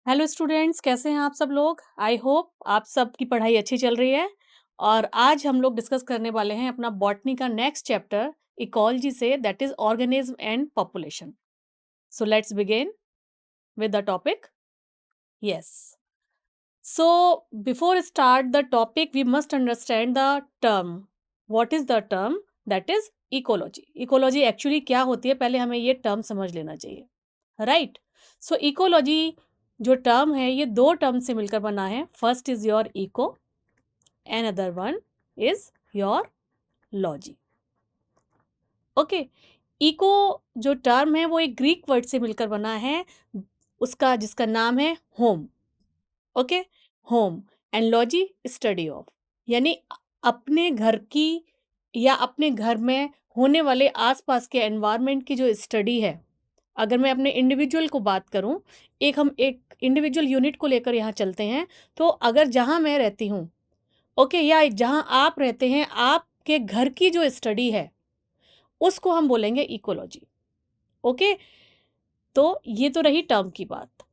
Hello students, कैसे हैं आप सब लोग। आई होप आप सबकी पढ़ाई अच्छी चल रही है। और आज हम लोग डिस्कस करने वाले हैं अपना बॉटनी का नेक्स्ट चैप्टर इकोलॉजी से, that is organism and population. So let's begin with the topic. Yes, so before start the topic we must understand the term. What is the term? That is ecology. Ecology actually क्या होती है, पहले हमें ये term समझ लेना चाहिए, right. So ecology जो टर्म है ये दो टर्म से मिलकर बना है। First is your eco and other one is your logy. Okay, eco जो टर्म है वो एक ग्रीक वर्ड से मिलकर बना है, उसका जिसका नाम है home. Okay, home and logy study of, यानी अपने घर की या अपने घर में होने वाले आसपास के एनवायरनमेंट की जो स्टडी है। अगर मैं अपने इंडिविजुअल को बात करूं, हम एक इंडिविजुअल यूनिट को लेकर यहाँ चलते हैं। तो अगर जहाँ मैं रहती हूँ, ओके, या जहाँ आप रहते हैं, आपके घर की जो स्टडी है उसको हम बोलेंगे इकोलॉजी। ओके, तो ये तो रही टर्म की बात।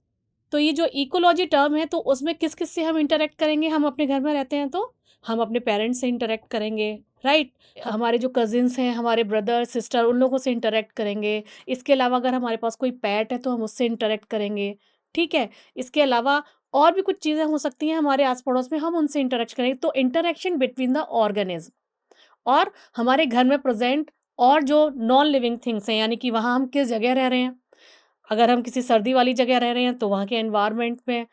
तो ये जो इकोलॉजी टर्म है, तो उसमें किस किस से हम इंटरेक्ट करेंगे। हम अपने घर में रहते हैं तो हम अपने पेरेंट्स से इंटरेक्ट करेंगे, राइट। हमारे जो कजिन्स हैं, हमारे ब्रदर सिस्टर, उन लोगों से इंटरेक्ट करेंगे। इसके अलावा अगर हमारे पास कोई पेट है तो हम उससे इंटरेक्ट करेंगे, ठीक है। इसके अलावा और भी कुछ चीज़ें हो सकती हैं हमारे आस पड़ोस में, हम उनसे इंटरेक्ट करेंगे। तो इंटरेक्शन बिटवीन द ऑर्गेनिज्म और हमारे घर में प्रेजेंट और जो नॉन लिविंग थिंग्स हैं, यानी कि वहाँ हम किस जगह रह रहे हैं। अगर हम किसी सर्दी वाली जगह रह रहे हैं तो वहाँ के एनवायरनमेंट में,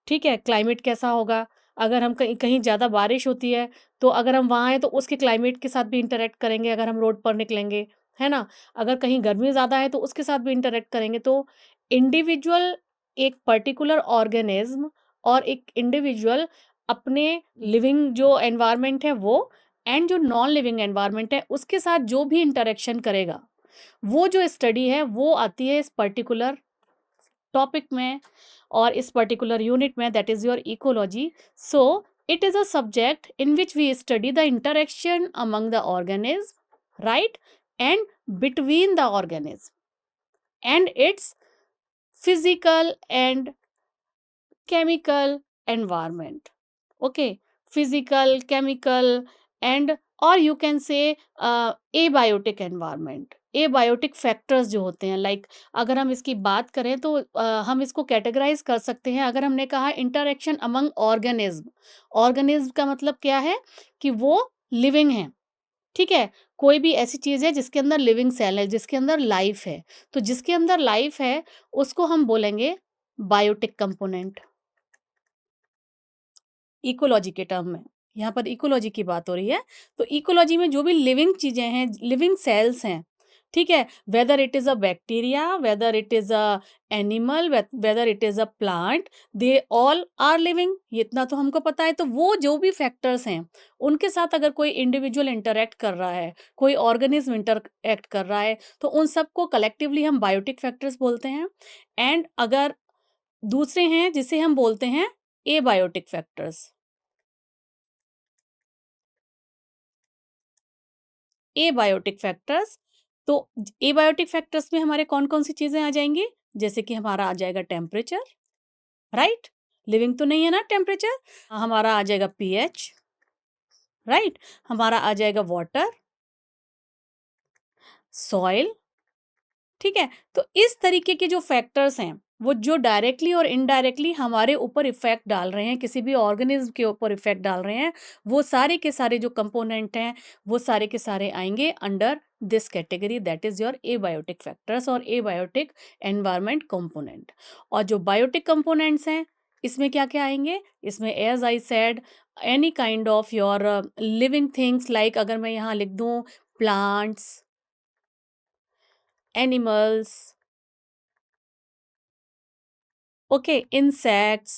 ठीक है, क्लाइमेट कैसा होगा। अगर हम कहीं कहीं ज़्यादा बारिश होती है तो अगर हम वहाँ हैं तो उसके क्लाइमेट के साथ भी इंटरेक्ट करेंगे अगर हम रोड पर निकलेंगे, है ना। अगर कहीं गर्मी ज़्यादा है तो उसके साथ भी इंटरेक्ट करेंगे। तो इंडिविजुअल, एक पर्टिकुलर ऑर्गेनिज्म और एक इंडिविजुअल अपने लिविंग जो एनवायरनमेंट है वो, एंड जो नॉन लिविंग एनवायरनमेंट है उसके साथ जो भी इंटरेक्शन करेगा, वो जो स्टडी है वो आती है इस पर्टिकुलर टॉपिक में और इस पर्टिकुलर यूनिट में, that is your ecology. So it is a subject in which we study the interaction among the organism, right, and between the organism and its physical and chemical environment. Okay, physical, chemical, and or you can say abiotic environment। Abiotic factors जो होते हैं, like अगर हम इसकी बात करें तो हम इसको कैटेगराइज कर सकते हैं। अगर हमने कहा इंटरेक्शन अमंग ऑर्गेनिज्म, ऑर्गेनिज्म का मतलब क्या है कि वो लिविंग है, ठीक है। कोई भी ऐसी चीज़ है जिसके अंदर लिविंग सेल है, जिसके अंदर लाइफ है। तो जिसके अंदर लाइफ है उसको हम बोलेंगे बायोटिक कंपोनेंट, इकोलॉजी के टर्म में। यहाँ पर इकोलॉजी की बात हो रही है। तो इकोलॉजी में जो भी लिविंग चीज़ें हैं, लिविंग सेल्स हैं, ठीक है, whether it is a bacteria, whether it is a animal, whether it is a plant, they all are living. ये इतना तो हमको पता है। तो वो जो भी फैक्टर्स हैं उनके साथ अगर कोई इंडिविजुअल इंटरेक्ट कर रहा है, कोई ऑर्गेनिज्म इंटरेक्ट कर रहा है, तो उन सबको कलेक्टिवली हम बायोटिक फैक्टर्स बोलते हैं। एंड अगर दूसरे हैं जिसे हम बोलते हैं एबायोटिक फैक्टर्स। Abiotic factors. तो एबायोटिक फैक्टर्स में हमारे कौन-कौन सी चीज़ें आ जाएँगी? जैसे कि हमारा आ जाएगा टेम्परेचर, राइट? लिविंग तो नहीं है ना टेम्परेचर। हमारा आ जाएगा पीएच, राइट? हमारा आ जाएगा वाटर, सॉइल, ठीक है? तो इस तरीके के जो फैक्टर्स हैं, वो जो डायरेक्टली और इनडायरेक्टली हमारे ऊपर इफ़ेक्ट डाल रहे हैं, किसी भी ऑर्गेनिज़्म के ऊपर इफ़ेक्ट डाल रहे हैं, वो सारे के सारे जो कंपोनेंट हैं, वो सारे के सारे आएँगे under this category, that is your abiotic factors और एबायोटिक एनवायरनमेंट कंपोनेंट। और जो बायोटिक कंपोनेंट्स हैं, इसमें क्या-क्या आएँगे? इसमें as I said any kind of your living things, like अगर मैं यहाँ लिख दूँ plants, animals, okay, insects,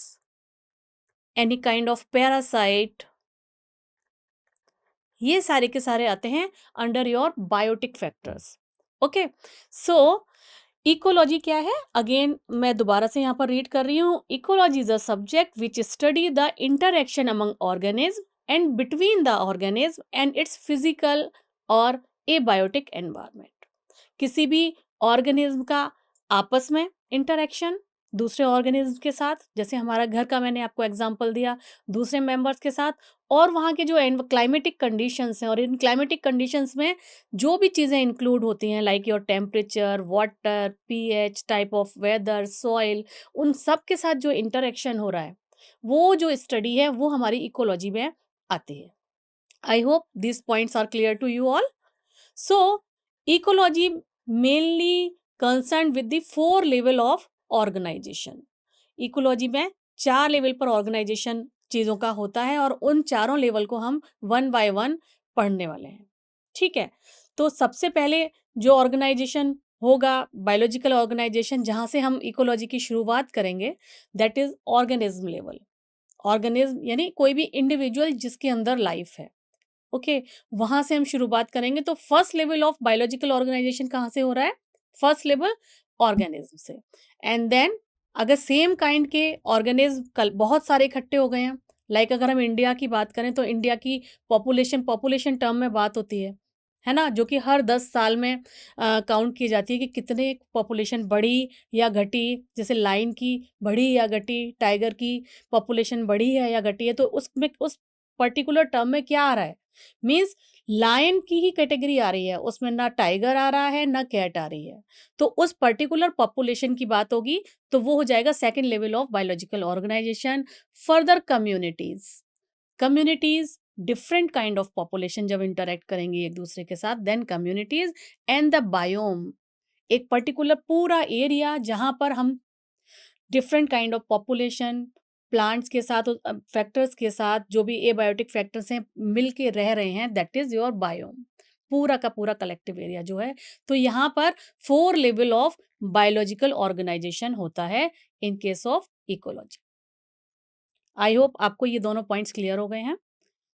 any kind of parasite, ये सारे के सारे आते हैं under your biotic factors. Okay, so ecology क्या है? अगेन मैं दोबारा से यहाँ पर रीड कर रही हूँ। Ecology is a subject which study the interaction among organism and between the organism and it's physical और एबायोटिक एनवायरनमेंट। किसी भी ऑर्गेनिज्म का आपस में इंटरेक्शन, दूसरे ऑर्गेनिज्म के साथ, जैसे हमारा घर का मैंने आपको एग्जांपल दिया, दूसरे मेंबर्स के साथ, और वहाँ के जो क्लाइमेटिक कंडीशंस हैं, और इन क्लाइमेटिक कंडीशंस में जो भी चीज़ें इंक्लूड होती हैं like your temperature, water, pH, type of weather, soil, उन सब के साथ जो इंटरेक्शन हो रहा है, वो जो स्टडी है वो हमारी इकोलॉजी में आती है। I hope this points are clear to you all. So, ecology mainly concerned with the 4 level of organization. Ecology में 4 लेवल पर ऑर्गेनाइजेशन चीज़ों का होता है, और उन चारों लेवल को हम वन बाय वन पढ़ने वाले हैं। ठीक है, तो सबसे पहले जो ऑर्गेनाइजेशन होगा, बायोलॉजिकल ऑर्गेनाइजेशन, जहाँ से हम इकोलॉजी की शुरुआत करेंगे, that is organism level. Organism यानी कोई भी इंडिविजुअल जिसके अंदर लाइफ है। ओके, वहां से हम शुरुआत करेंगे। तो first level of biological organization कहाँ से हो रहा है? फर्स्ट लेवल ऑर्गेनिज्म से। एंड देन अगर सेम काइंड के ऑर्गेनिज्म कल बहुत सारे इकट्ठे हो गए हैं, लाइक अगर हम इंडिया की बात करें तो इंडिया की पॉपुलेशन टर्म में बात होती है ना, जो कि हर 10 साल में काउंट की जाती है कि कितने पॉपुलेशन बढ़ी या घटी। जैसे लाइन की बढ़ी या घटी, टाइगर की पॉपुलेशन बढ़ी है या घटी है, तो उसमें उस पर्टिकुलर टर्म में क्या आ रहा है? मीन्स लायन की ही कैटेगरी आ रही है, उसमें ना टाइगर आ रहा है ना कैट आ रही है। तो उस पर्टिकुलर पॉपुलेशन की बात होगी, तो वो हो जाएगा second level of biological organization. Further communities different kind of population जब इंटरेक्ट करेंगी एक दूसरे के साथ, then communities and the biome, एक पर्टिकुलर पूरा एरिया जहां पर हम different kind of population plants के साथ, फैक्टर्स के साथ, जो भी एबायोटिक फैक्टर्स हैं मिल के रह रहे हैं, दैट इज योर बायोम, पूरा का पूरा कलेक्टिव एरिया जो है। तो यहाँ पर 4 लेवल ऑफ बायोलॉजिकल ऑर्गेनाइजेशन होता है in case of ecology. I hope आपको ये दोनों पॉइंट्स क्लियर हो गए हैं।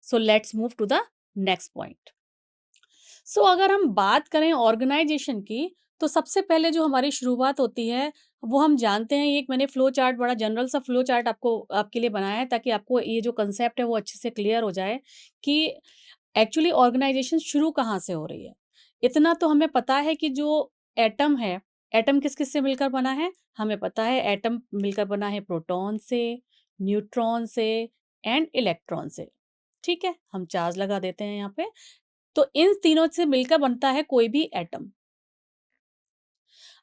So let's move to the next point. So अगर हम बात करें ऑर्गेनाइजेशन की, तो सबसे पहले जो हमारी शुरुआत होती है वो हम जानते हैं, एक मैंने फ्लो चार्ट, बड़ा जनरल सा फ्लो चार्ट आपके लिए बनाया है ताकि आपको ये जो कंसेप्ट है वो अच्छे से क्लियर हो जाए कि एक्चुअली ऑर्गेनाइजेशन शुरू कहाँ से हो रही है। इतना तो हमें पता है कि जो एटम है, एटम किस किस से मिलकर बना है, हमें पता है एटम मिलकर बना है प्रोटॉन से, न्यूट्रॉन से एंड इलेक्ट्रॉन से। ठीक है, हम चार्ज लगा देते हैं यहाँ पे। तो इन तीनों से मिलकर बनता है कोई भी एटम।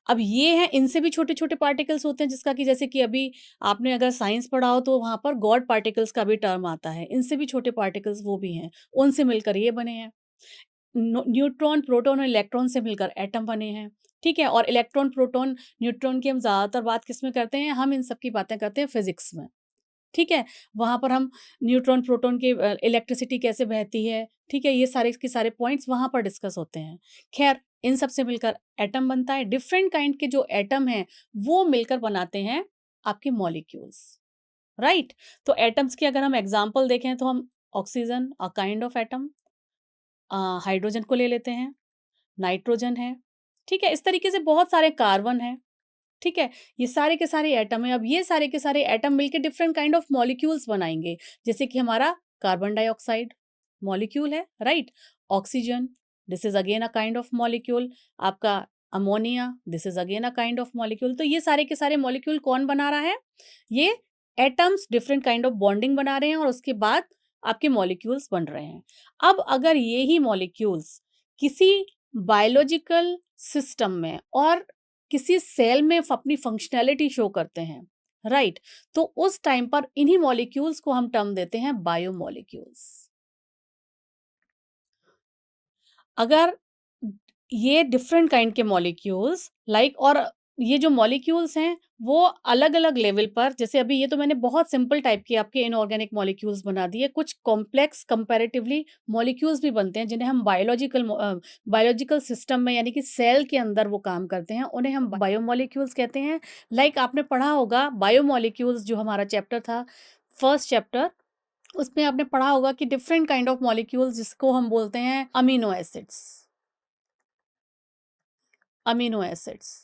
अब ये है, इनसे भी छोटे-छोटे पार्टिकल्स होते हैं, जिसका कि जैसे कि अभी आपने अगर साइंस पढ़ा हो तो वहाँ पर गॉड पार्टिकल्स का भी टर्म आता है। इनसे भी छोटे पार्टिकल्स वो भी हैं, उनसे मिलकर ये बने हैं। न्यूट्रॉन, प्रोटॉन और इलेक्ट्रॉन से मिलकर एटम बने हैं। ठीक है, और इलेक्ट्रॉन, प्रोटॉन, न्यूट्रॉन की हम ज़्यादातर बात किस में करते हैं? हम इन सब की बातें करते हैं फिजिक्स में। ठीक है, वहाँ पर हम न्यूट्रॉन, प्रोटॉन की इलेक्ट्रिसिटी कैसे बहती है, ठीक है, ये सारे के सारे पॉइंट्स वहाँ पर डिस्कस होते हैं। खैर, इन सब से मिलकर एटम बनता है। डिफरेंट काइंड के जो एटम हैं, वो मिलकर बनाते हैं आपके मॉलिक्यूल्स, राइट? तो एटम्स की अगर हम एग्ज़ाम्पल देखें तो हम oxygen a kind of atom, hydrogen को ले लेते हैं, नाइट्रोजन है, ठीक है? इस तरीके से बहुत सारे, कार्बन है, ठीक है? ये सारे के सारे एटम हैं। अब ये सारे के सारे एटम मिलके डिफरेंट काइंड ऑफ मॉलिक्यूल्स बनाएँगे। जैसे कि हमारा कार्बन डाइऑक्साइड मॉलिक्यूल है, right? Oxygen, this is again a kind of molecule. आपका ammonia, this is again a kind of molecule. तो ये सारे के सारे मॉलिक्यूल कौन बना रहा है? ये atoms different kind of bonding बना रहे हैं, और उसके बाद आपके मॉलिक्यूल्स बन रहे हैं। अब अगर ये ही मॉलिक्यूल्स किसी बायोलॉजिकल सिस्टम में और किसी सेल में अपनी फंक्शनैलिटी शो करते हैं, राइट? तो उस टाइम पर इन्हीं मॉलिक्यूल्स को हम टर्म देते हैं बायोमॉलिक्यूल्स। अगर ये डिफरेंट काइंड के मॉलिक्यूल्स लाइक, और ये जो मॉलिक्यूल्स हैं वो अलग-अलग लेवल पर, जैसे अभी ये तो मैंने बहुत सिंपल टाइप के आपके इनऑर्गेनिक मॉलिक्यूल्स बना दिए। कुछ कॉम्प्लेक्स कंपैरेटिवली मॉलिक्यूल्स भी बनते हैं जिन्हें हम बायोलॉजिकल सिस्टम में, यानी कि सेल के अंदर वो काम करते हैं, उन्हें हम बायोमॉलिक्यूल्स कहते हैं। लाइक आपने पढ़ा होगा बायोमॉलिक्यूल्स, जो हमारा चैप्टर था, फर्स्ट चैप्टर, उसमें आपने पढ़ा होगा कि डिफरेंट काइंड ऑफ मॉलिक्यूल्स जिसको हम बोलते हैं अमीनो एसिड्स। अमीनो एसिड्स,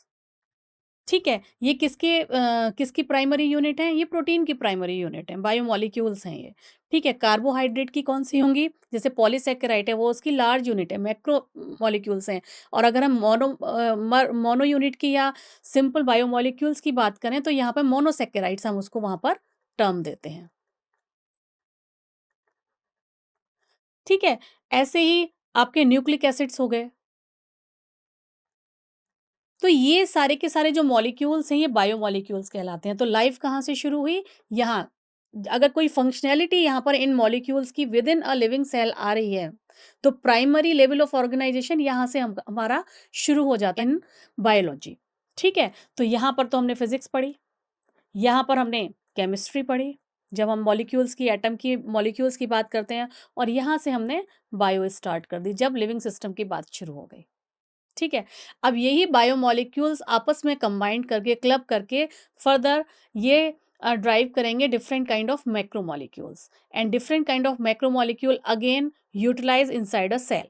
ठीक है, ये किसकी प्राइमरी यूनिट है? ये प्रोटीन की प्राइमरी यूनिट है, बायोमॉलिक्यूल्स हैं ये। ठीक है, कार्बोहाइड्रेट की कौन-सी होंगी? जैसे पॉलीसैकेराइड है, वो उसकी लार्ज यूनिट है, मैक्रो मॉलिक्यूल्स हैं। और अगर हम मोनो यूनिट की या सिंपल बायोमॉलिक्यूल्स की बात करें, तो यहाँ पे मोनोसैकेराइड्स हम उसको वहाँ पर टर्म देते हैं। ठीक है, ऐसे ही आपके न्यूक्लिक एसिड्स हो गए। तो ये सारे के सारे जो मॉलिक्यूल्स हैं, ये बायोमॉलिक्यूल्स कहलाते हैं। तो लाइफ कहाँ से शुरू हुई? यहाँ। अगर कोई फंक्शनैलिटी यहाँ पर इन मॉलिक्यूल्स की within a living cell आ रही है, तो प्राइमरी लेवल ऑफ ऑर्गेनाइजेशन यहाँ से हमारा शुरू हो जाता है इन बायोलॉजी। ठीक है? तो यहाँ पर तो हमने फिजिक्स पढ़ी, यहाँ पर हमने केमिस्ट्री पढ़ी, जब हम मॉलिक्यूल्स की एटम की मॉलिक्यूल्स की बात करते हैं, और यहाँ से हमने बायो स्टार्ट कर दी, जब लिविंग सिस्टम की बात शुरू हो गई। ठीक है? अब यही बायोमॉलिक्यूल्स आपस में कंबाइन करके, क्लब करके फर्दर ये ड्राइव करेंगे different kind of macromolecules, and different kind of macromolecule again utilise inside a cell,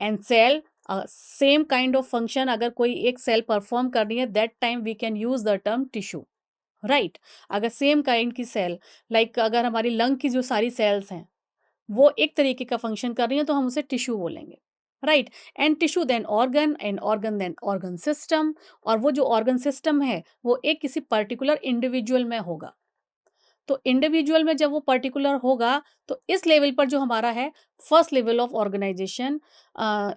and cell same kind of function अगर कोई एक सेल परफॉर्म कर रही है, that time we can use the term tissue. Right? अगर same kind की cell, like अगर हमारी लंग की जो सारी सेल्स हैं वो एक तरीके का फंक्शन कर रही हैं, तो हम उसे टिश्यू बोलेंगे। Right? And tissue then organ, and organ then organ system, और वो जो ऑर्गन सिस्टम है वो एक किसी पर्टिकुलर इंडिविजुअल में होगा। तो इंडिविजुअल में जब वो पर्टिकुलर होगा, तो इस लेवल पर जो हमारा है first level of organization,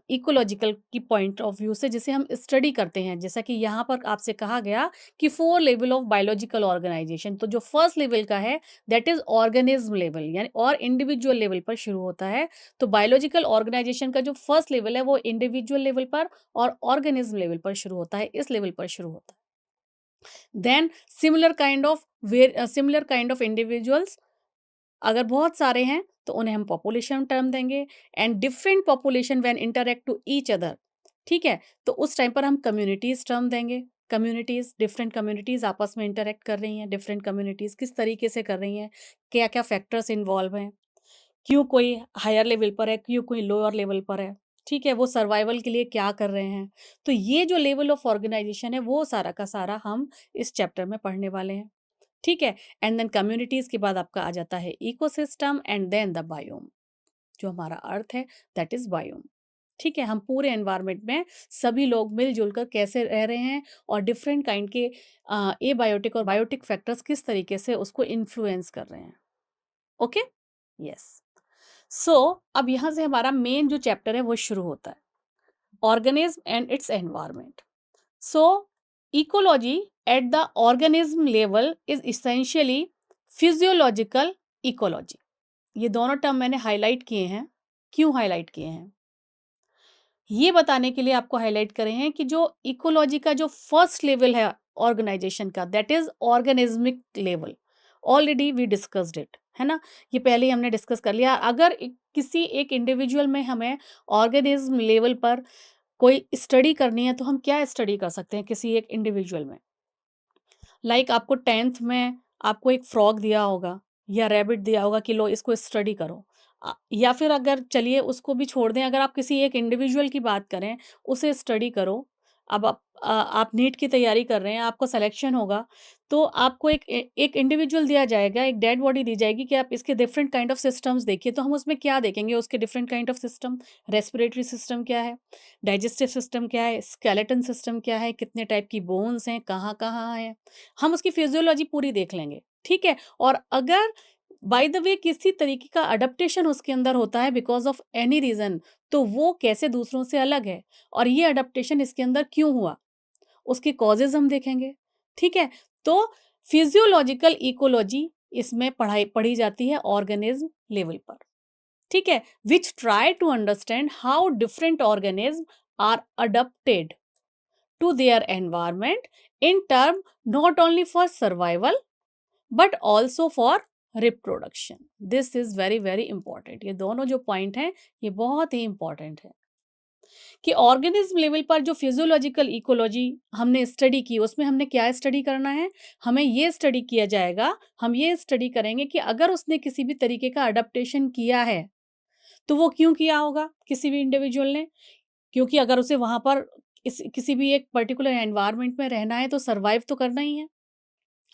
ecological की पॉइंट ऑफ व्यू से जिसे हम स्टडी करते हैं, जैसा कि यहाँ पर आपसे कहा गया कि 4 लेवल ऑफ बायोलॉजिकल ऑर्गेनाइजेशन। तो जो फर्स्ट लेवल का है दैट इज ऑर्गेनिज्म लेवल, यानी और इंडिविजुअल लेवल पर शुरू होता है। तो बायोलॉजिकल ऑर्गेनाइजेशन का जो फर्स्ट लेवल है वो इंडिविजुअल लेवल पर और ऑर्गेनिज्म लेवल पर शुरू होता है, इस लेवल पर शुरू होता है। Then similar kind of individuals, अगर बहुत सारे हैं तो उन्हें हम पॉपुलेशन टर्म देंगे, and different population when interact to each other. ठीक है? तो उस टाइम पर हम कम्युनिटीज टर्म देंगे। कम्युनिटीज, डिफरेंट कम्युनिटीज आपस में इंटरैक्ट कर रही हैं, डिफरेंट कम्युनिटीज किस तरीके से कर रही हैं, क्या क्या फैक्टर्स इन्वॉल्व हैं, क्यों कोई हायर लेवल पर है, क्यों कोई लोअर लेवल पर है। ठीक है? वो सर्वाइवल के लिए क्या कर रहे हैं। तो ये जो लेवल ऑफ ऑर्गेनाइजेशन है वो सारा का सारा हम इस चैप्टर में पढ़ने वाले हैं। ठीक है? एंड देन कम्युनिटीज के बाद आपका आ जाता है ecosystem, and then the biome. जो हमारा अर्थ है दैट इज बायोम। ठीक है? हम पूरे एनवायरनमेंट में सभी लोग मिलजुल कर कैसे रह रहे हैं, और डिफरेंट काइंड के एबायोटिक और बायोटिक फैक्टर्स किस तरीके से उसको इन्फ्लुएंस कर रहे हैं। ओके? यस। सो अब यहाँ से हमारा मेन जो चैप्टर है वो शुरू होता है, organism and it's environment. So, ecology at the organism level is essentially physiological ecology. ये दोनों टर्म मैंने हाईलाइट किए हैं। क्यों हाईलाइट किए हैं? ये बताने के लिए आपको हाईलाइट करे हैं कि जो इकोलॉजी का जो फर्स्ट लेवल है ऑर्गेनाइजेशन का, that is organismic level. Already we discussed it, है ना? ये पहले ही हमने डिस्कस कर लिया। अगर किसी एक इंडिविजुअल में हमें ऑर्गेनिज्म लेवल पर कोई स्टडी करनी है, तो हम क्या स्टडी कर सकते हैं किसी एक इंडिविजुअल में? लाइक आपको 10th में आपको एक फ्रॉग दिया होगा या रैबिट दिया होगा कि लो इसको स्टडी करो। या फिर अगर चलिए उसको भी छोड़ दें, अगर आप किसी एक इंडिविजुअल की बात करें, उसे स्टडी करो। अब आप नीट की तैयारी कर रहे हैं, आपको सिलेक्शन होगा, तो आपको एक इंडिविजुअल दिया जाएगा, एक डेड बॉडी दी जाएगी कि आप इसके डिफरेंट काइंड ऑफ सिस्टम्स देखिए। तो हम उसमें क्या देखेंगे? उसके different kind of system, respiratory system क्या है, डाइजेस्टिव सिस्टम क्या है, स्केलेटन सिस्टम क्या है, कितने टाइप की बोन्स हैं, कहाँ-कहाँ हैं, हम उसकी फिजियोलॉजी पूरी देख लेंगे। ठीक है? और अगर बाय द वे किसी तरीके का अडप्टेशन उसके अंदर होता है बिकॉज़ ऑफ एनी रीज़न, तो वो कैसे दूसरों से अलग है, और ये अडप्टेशन इसके अंदर क्यों हुआ, उसके कॉजेज़ हम देखेंगे। ठीक है? तो फिजियोलॉजिकल इकोलॉजी इसमें पढ़ी जाती है ऑर्गेनिज्म लेवल पर। ठीक है? Which try to understand how different organism are adapted to their environment in term not only for survival but also for reproduction. This is very very important. ये दोनों जो पॉइंट हैं ये बहुत ही इंपॉर्टेंट है कि ऑर्गेनिज्म लेवल पर जो फिजियोलॉजिकल इकोलॉजी हमने स्टडी की, उसमें हमने क्या स्टडी करना है? हमें ये स्टडी किया जाएगा, हम ये स्टडी करेंगे कि अगर उसने किसी भी तरीके का अडप्टेशन किया है, तो वो क्यों किया होगा किसी भी इंडिविजुअल ने? क्योंकि अगर उसे वहाँ पर किसी भी एक पर्टिकुलर एनवायरनमेंट में रहना है तो सर्वाइव तो करना ही है।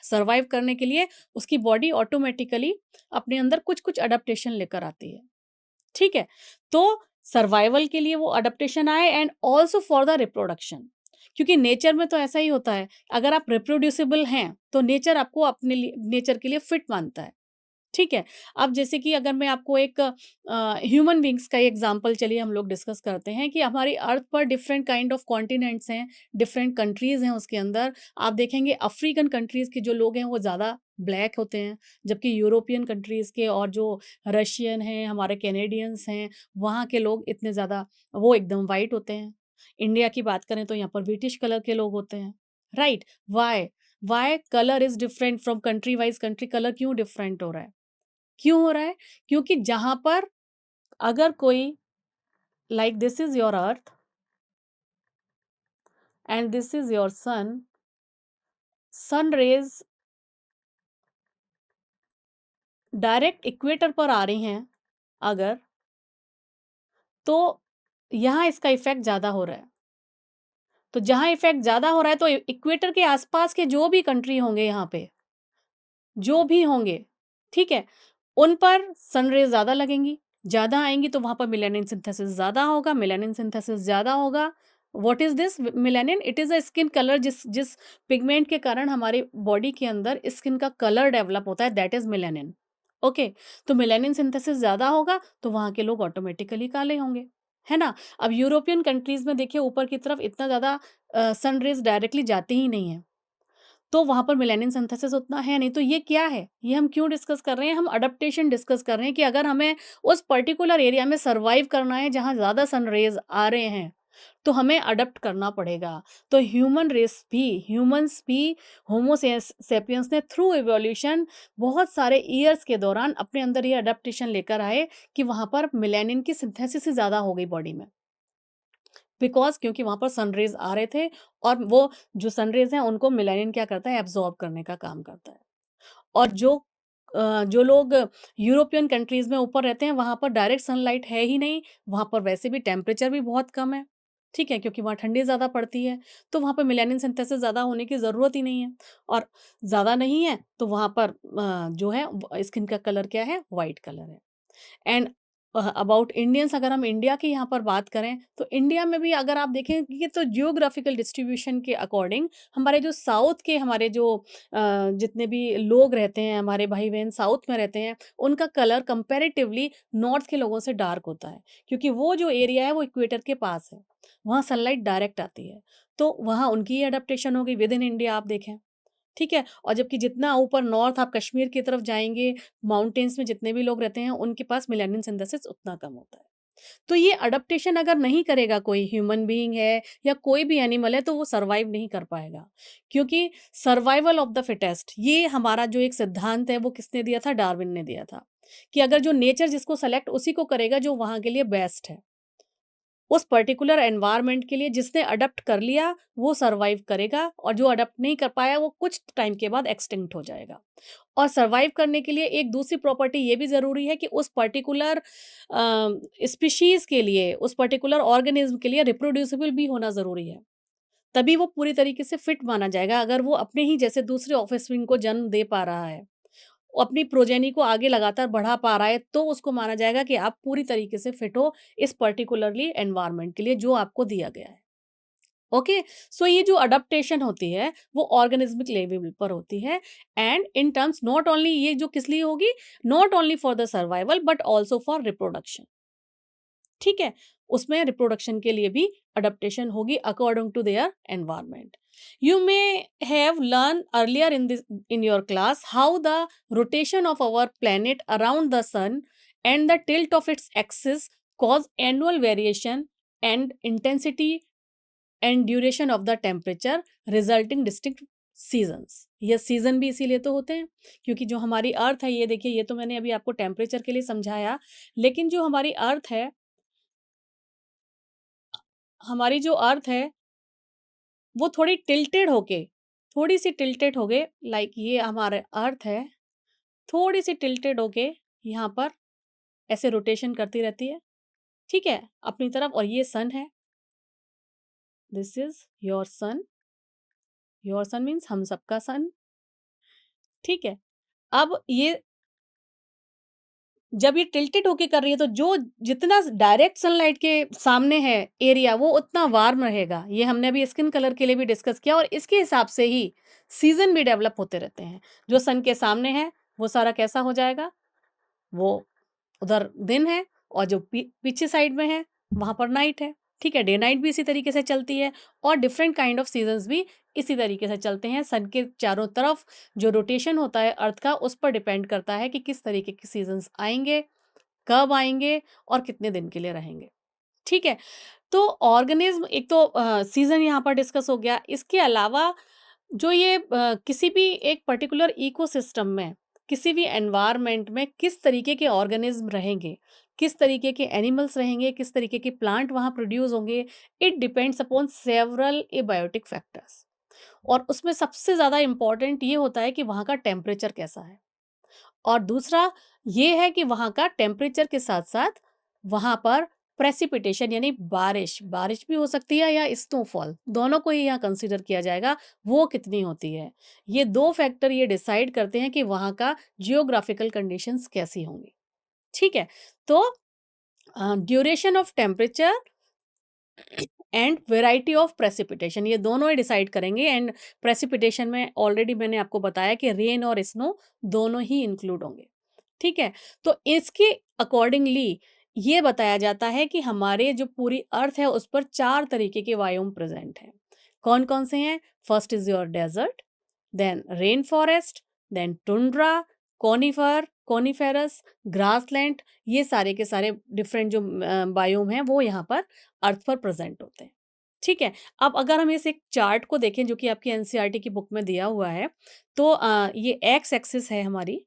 सर्वाइव करने के लिए उसकी बॉडी ऑटोमेटिकली अपने अंदर कुछ-कुछ अडैप्टेशन लेकर आती है। ठीक है? तो सर्वाइवल के लिए वो अडैप्टेशन आए and also for the reproduction, क्योंकि नेचर में तो ऐसा ही होता है, अगर आप रिप्रोड्यूसिबल हैं, तो नेचर आपको अपने लिए नेचर के लिए फिट मानता है। ठीक है? अब जैसे कि अगर मैं आपको एक ह्यूमन बीइंग्स का एग्ज़ाम्पल चलिए हम लोग डिस्कस करते हैं कि हमारी अर्थ पर डिफरेंट काइंड ऑफ कॉन्टिनेंट्स हैं, डिफरेंट कंट्रीज़ हैं उसके अंदर। आप देखेंगे अफ्रीकन कंट्रीज़ के जो लोग हैं वो ज़्यादा ब्लैक होते हैं, जबकि यूरोपियन कंट्रीज़ के और जो रशियन हैं, हमारे कैनेडियंस हैं, वहाँ के लोग इतने ज़्यादा वो एकदम व्हाइट होते हैं। इंडिया की बात करें तो यहाँ पर ब्रिटिश कलर के लोग होते हैं, right? Why? Why colour is different from country wise country colour क्यों डिफरेंट हो रहा है? क्यों हो रहा है? क्योंकि जहाँ पर अगर कोई like this is your earth and this is your sun, sun rays direct equator पर आ रही हैं अगर, तो यहाँ इसका इफ़ेक्ट ज़्यादा हो रहा है। तो जहाँ इफ़ेक्ट ज़्यादा हो रहा है तो इक्वेटर के आस-पास के जो भी कंट्री होंगे यहाँ पे, जो भी होंगे, ठीक है? उन पर सन रेज़ ज़्यादा लगेंगी, ज़्यादा आएँगी तो वहाँ पर मेलानिन सिंथेसिस ज़्यादा होगा, मेलानिन सिंथेसिस ज़्यादा होगा। What is this melanin? It is a skin colour जिस जिस पिगमेंट के कारण हमारी बॉडी के अंदर स्किन का कलर डेवलप होता है दैट इज़ मेलानिन। ओके, तो मेलानिन सिंथेसिस ज़्यादा होगा तो वहाँ के लोग ऑटोमेटिकली काले होंगे, है ना? अब यूरोपियन कंट्रीज़ में देखिए ऊपर की तरफ इतना ज़्यादा सन रेज़ डायरेक्टली जाती ही नहीं है। तो वहाँ पर मेलानिन सिंथेसिस उतना है नहीं, तो ये क्या है? ये हम क्यों डिस्कस कर रहे हैं? हम अडैप्टेशन डिस्कस कर रहे हैं कि अगर हमें उस पर्टिकुलर एरिया में सर्वाइव करना है जहाँ ज़्यादा सन रेज़ आ रहे हैं, तो हमें अडॉप्ट करना पड़ेगा। तो ह्यूमन्स भी होमो सेपियंस ने थ्रू इवोल्यूशन बहुत सारे ईयर्स के दौरान अपने अंदर ये अडैप्टेशन लेकर आए कि वहाँ पर मेलानिन की सिंथेसिस ही ज़्यादा हो गई बॉडी में। बिकॉज़ क्योंकि वहाँ पर सन रेज़ आ रहे थे और वो जो सन रेज़ हैं उनको मेलानिन क्या करता है एब्ज़ॉर्ब करने का काम करता है। और जो लोग यूरोपियन कंट्रीज़ में ऊपर रहते हैं वहाँ पर डायरेक्ट सनलाइट है ही नहीं, वहाँ पर वैसे भी टेम्परेचर भी बहुत कम है, ठीक है? क्योंकि वहाँ ठंडी ज़्यादा पड़ती है, तो वहाँ पर मेलानिन सिंथेसिस ज़्यादा होने की ज़रूरत ही नहीं है और ज़्यादा नहीं है तो वहाँ पर जो है स्किन का कलर क्या है? व्हाइट कलर है। एंड अबाउट इंडियंस अगर हम इंडिया की यहाँ पर बात करें तो इंडिया में भी अगर आप देखें कि तो जियोग्राफिकल डिस्ट्रीब्यूशन के अकॉर्डिंग हमारे जो साउथ के हमारे जो जितने भी लोग रहते हैं हमारे भाई बहन साउथ में रहते हैं उनका कलर कंपैरेटिवली नॉर्थ के लोगों से डार्क होता है क्योंकि वो जो एरिया है वो इक्वेटर के पास है, वहाँ सनलाइट डायरेक्ट आती है, तो वहाँ उनकी अडेप्टेशन हो गई विद इन इंडिया आप देखें, ठीक है? और जबकि जितना ऊपर नॉर्थ आप कश्मीर की तरफ जाएँगे, माउंटेन्स में जितने भी लोग रहते हैं, उनके पास मेलानिन सिंथेसिस उतना कम होता है। तो ये अडॉप्टेशन अगर नहीं करेगा कोई ह्यूमन बीइंग है या कोई भी एनिमल है, तो वो सर्वाइव नहीं कर पाएगा। क्योंकि सर्वाइवल ऑफ द फिटेस्ट ये हमारा जो एक सिद्धांत है, वो किसने दिया था? डार्विन ने दिया था, कि अगर जो नेचर जिसको सेलेक्ट उसी को करेगा जो वहाँ के लिए बेस्ट है। उस पर्टिकुलर एनवायरनमेंट के लिए जिसने अडॉप्ट कर लिया वो सर्वाइव करेगा और जो अडॉप्ट नहीं कर पाया वो कुछ टाइम के बाद एक्सटिंक्ट हो जाएगा। और सर्वाइव करने के लिए एक दूसरी प्रॉपर्टी ये भी ज़रूरी है कि उस पर्टिकुलर स्पीशीज़ के लिए, उस पर्टिकुलर ऑर्गेनिज़्म के लिए रिप्रोड्यूसिबल भी होना ज़रूरी है। तभी वो पूरी तरीके से फिट माना जाएगा अगर वो अपने ही जैसे दूसरे ऑफ़स्प्रिंग को जन्म दे पा रहा है। वो अपनी प्रोजेनी को आगे लगातार बढ़ा पा रहा है, तो उसको माना जाएगा कि आप पूरी तरीके से फिट हो इस पर्टिकुलरली एनवायरनमेंट के लिए जो आपको दिया गया है। ओके, सो ये जो अडॉप्टेशन होती है वो ऑर्गेनिज्मिक लेवल पर होती है and in terms not only ये जो किस लिए होगी, not only for the survival but also for reproduction, ठीक है? उसमें रिप्रोडक्शन के लिए भी अडॉप्टेशन होगी according to their environment. You may have learned earlier in your class how the rotation of our planet around the sun and the tilt of its axis cause annual variation and intensity and duration of the temperature resulting distinct seasons। ये season भी इसीलिए तो होते हैं क्योंकि जो हमारी अर्थ है, ये देखिए, ये तो मैंने अभी आपको टेम्परेचर के लिए समझाया, लेकिन जो हमारी जो अर्थ है वो थोड़ी सी टिल्टेड हो गए, लाइक ये हमारा अर्थ है, थोड़ी सी टिल्टेड होके यहाँ पर ऐसे रोटेशन करती रहती है, ठीक है? अपनी तरफ, और ये सन है, this is your son, your son means हम सबका सन, ठीक है। अब ये जब ये टिल्टेड होके कर रही है तो जो जितना डायरेक्ट सनलाइट के सामने है एरिया वो उतना वार्म रहेगा। ये हमने अभी स्किन कलर के लिए भी डिस्कस किया और इसके हिसाब से ही सीजन भी डेवलप होते रहते हैं। जो सन के सामने है वो सारा कैसा हो जाएगा, वो उधर दिन है, और जो पीछे साइड में है वहाँ पर नाइट है, ठीक है। डे नाइट भी इसी तरीके से चलती है और डिफरेंट काइंड ऑफ सीजन्स भी इसी तरीके से चलते हैं। सन के चारों तरफ जो रोटेशन होता है अर्थ का उस पर डिपेंड करता है कि किस तरीके के सीजन्स आएंगे, कब आएंगे और कितने दिन के लिए रहेंगे, ठीक है। तो ऑर्गेनिज्म एक तो सीजन यहाँ पर डिस्कस हो गया। इसके अलावा जो ये किसी भी एक पर्टिकुलर इकोसिस्टम में, किसी भी एनवायरनमेंट में किस तरीके के ऑर्गेनिज्म रहेंगे, किस तरीके के एनिमल्स रहेंगे, किस तरीके के प्लांट वहाँ प्रोड्यूस होंगे, it depends upon several abiotic factors. और उसमें सबसे ज़्यादा इम्पोर्टेंट ये होता है कि वहाँ का टेम्परेचर कैसा है, और दूसरा ये है कि वहाँ का टेम्परेचर के साथ-साथ वहाँ पर प्रेसिपिटेशन यानी बारिश, बारिश भी हो सकती है या स्नोफॉल, दोनों को ही यहाँ कंसीडर किया जाएगा, वो कितनी होती है। ये 2 फैक्टर ये डिसाइड करते हैं कि वहाँ का जियोग्राफिकल कंडीशंस कैसी होंगी, ठीक है। तो duration of temperature and variety of precipitation ये दोनों ही डिसाइड करेंगे। एंड प्रेसिपिटेशन में ऑलरेडी मैंने आपको बताया कि रेन और स्नो दोनों ही इंक्लूड होंगे, ठीक है। तो इसके अकॉर्डिंगली ये बताया जाता है कि हमारे जो पूरी अर्थ है उस पर 4 तरीके के वायुम प्रेजेंट हैं। कौन-कौन से हैं? First is your desert, then rain forest, then tundra, coniferous, grassland, ये सारे के सारे डिफरेंट जो बायोम हैं वो यहाँ पर अर्थ पर प्रेजेंट होते हैं, ठीक है। अब अगर हम इस एक चार्ट को देखें जो कि आपकी एनसीईआरटी की बुक में दिया हुआ है, तो ये एक्स एक्सिस है हमारी,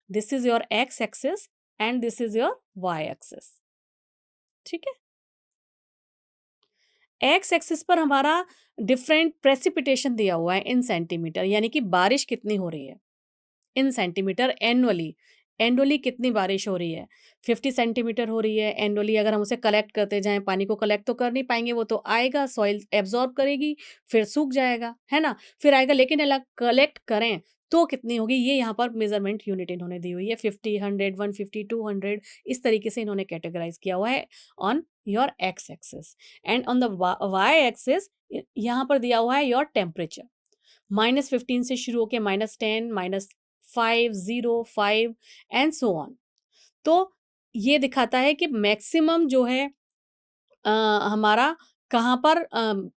this is your X axis and this is your Y axis, ठीक है। एक्स एक्सिस पर हमारा डिफरेंट प्रेसिपिटेशन दिया हुआ है इन सेंटीमीटर, यानी कि बारिश कितनी हो रही है इन सेंटीमीटर एनुअली। एनुअली कितनी बारिश हो रही है? 50 सेंटीमीटर हो रही है एनुअली। अगर हम उसे कलेक्ट करते जाएँ, पानी को कलेक्ट तो कर नहीं पाएँगे, वो तो आएगा, सॉइल एब्ज़ॉर्ब करेगी, फिर सूख जाएगा, है ना? फिर आएगा, लेकिन अगर कलेक्ट करें तो कितनी होगी? ये यहाँ पर मेज़रमेंट यूनिट इन्होंने दी हुई है, 50, 100, 150, 200, इस तरीके से इन्होंने कैटेगराइज़ किया हुआ है on your X axis. And on the Y axis यहाँ पर दिया हुआ है योर टेम्परेचर। -15 से शुरू होके -10, -5, 0, 5 एंड सो ऑन। तो ये दिखाता है कि मैक्सिमम जो है हमारा कहाँ पर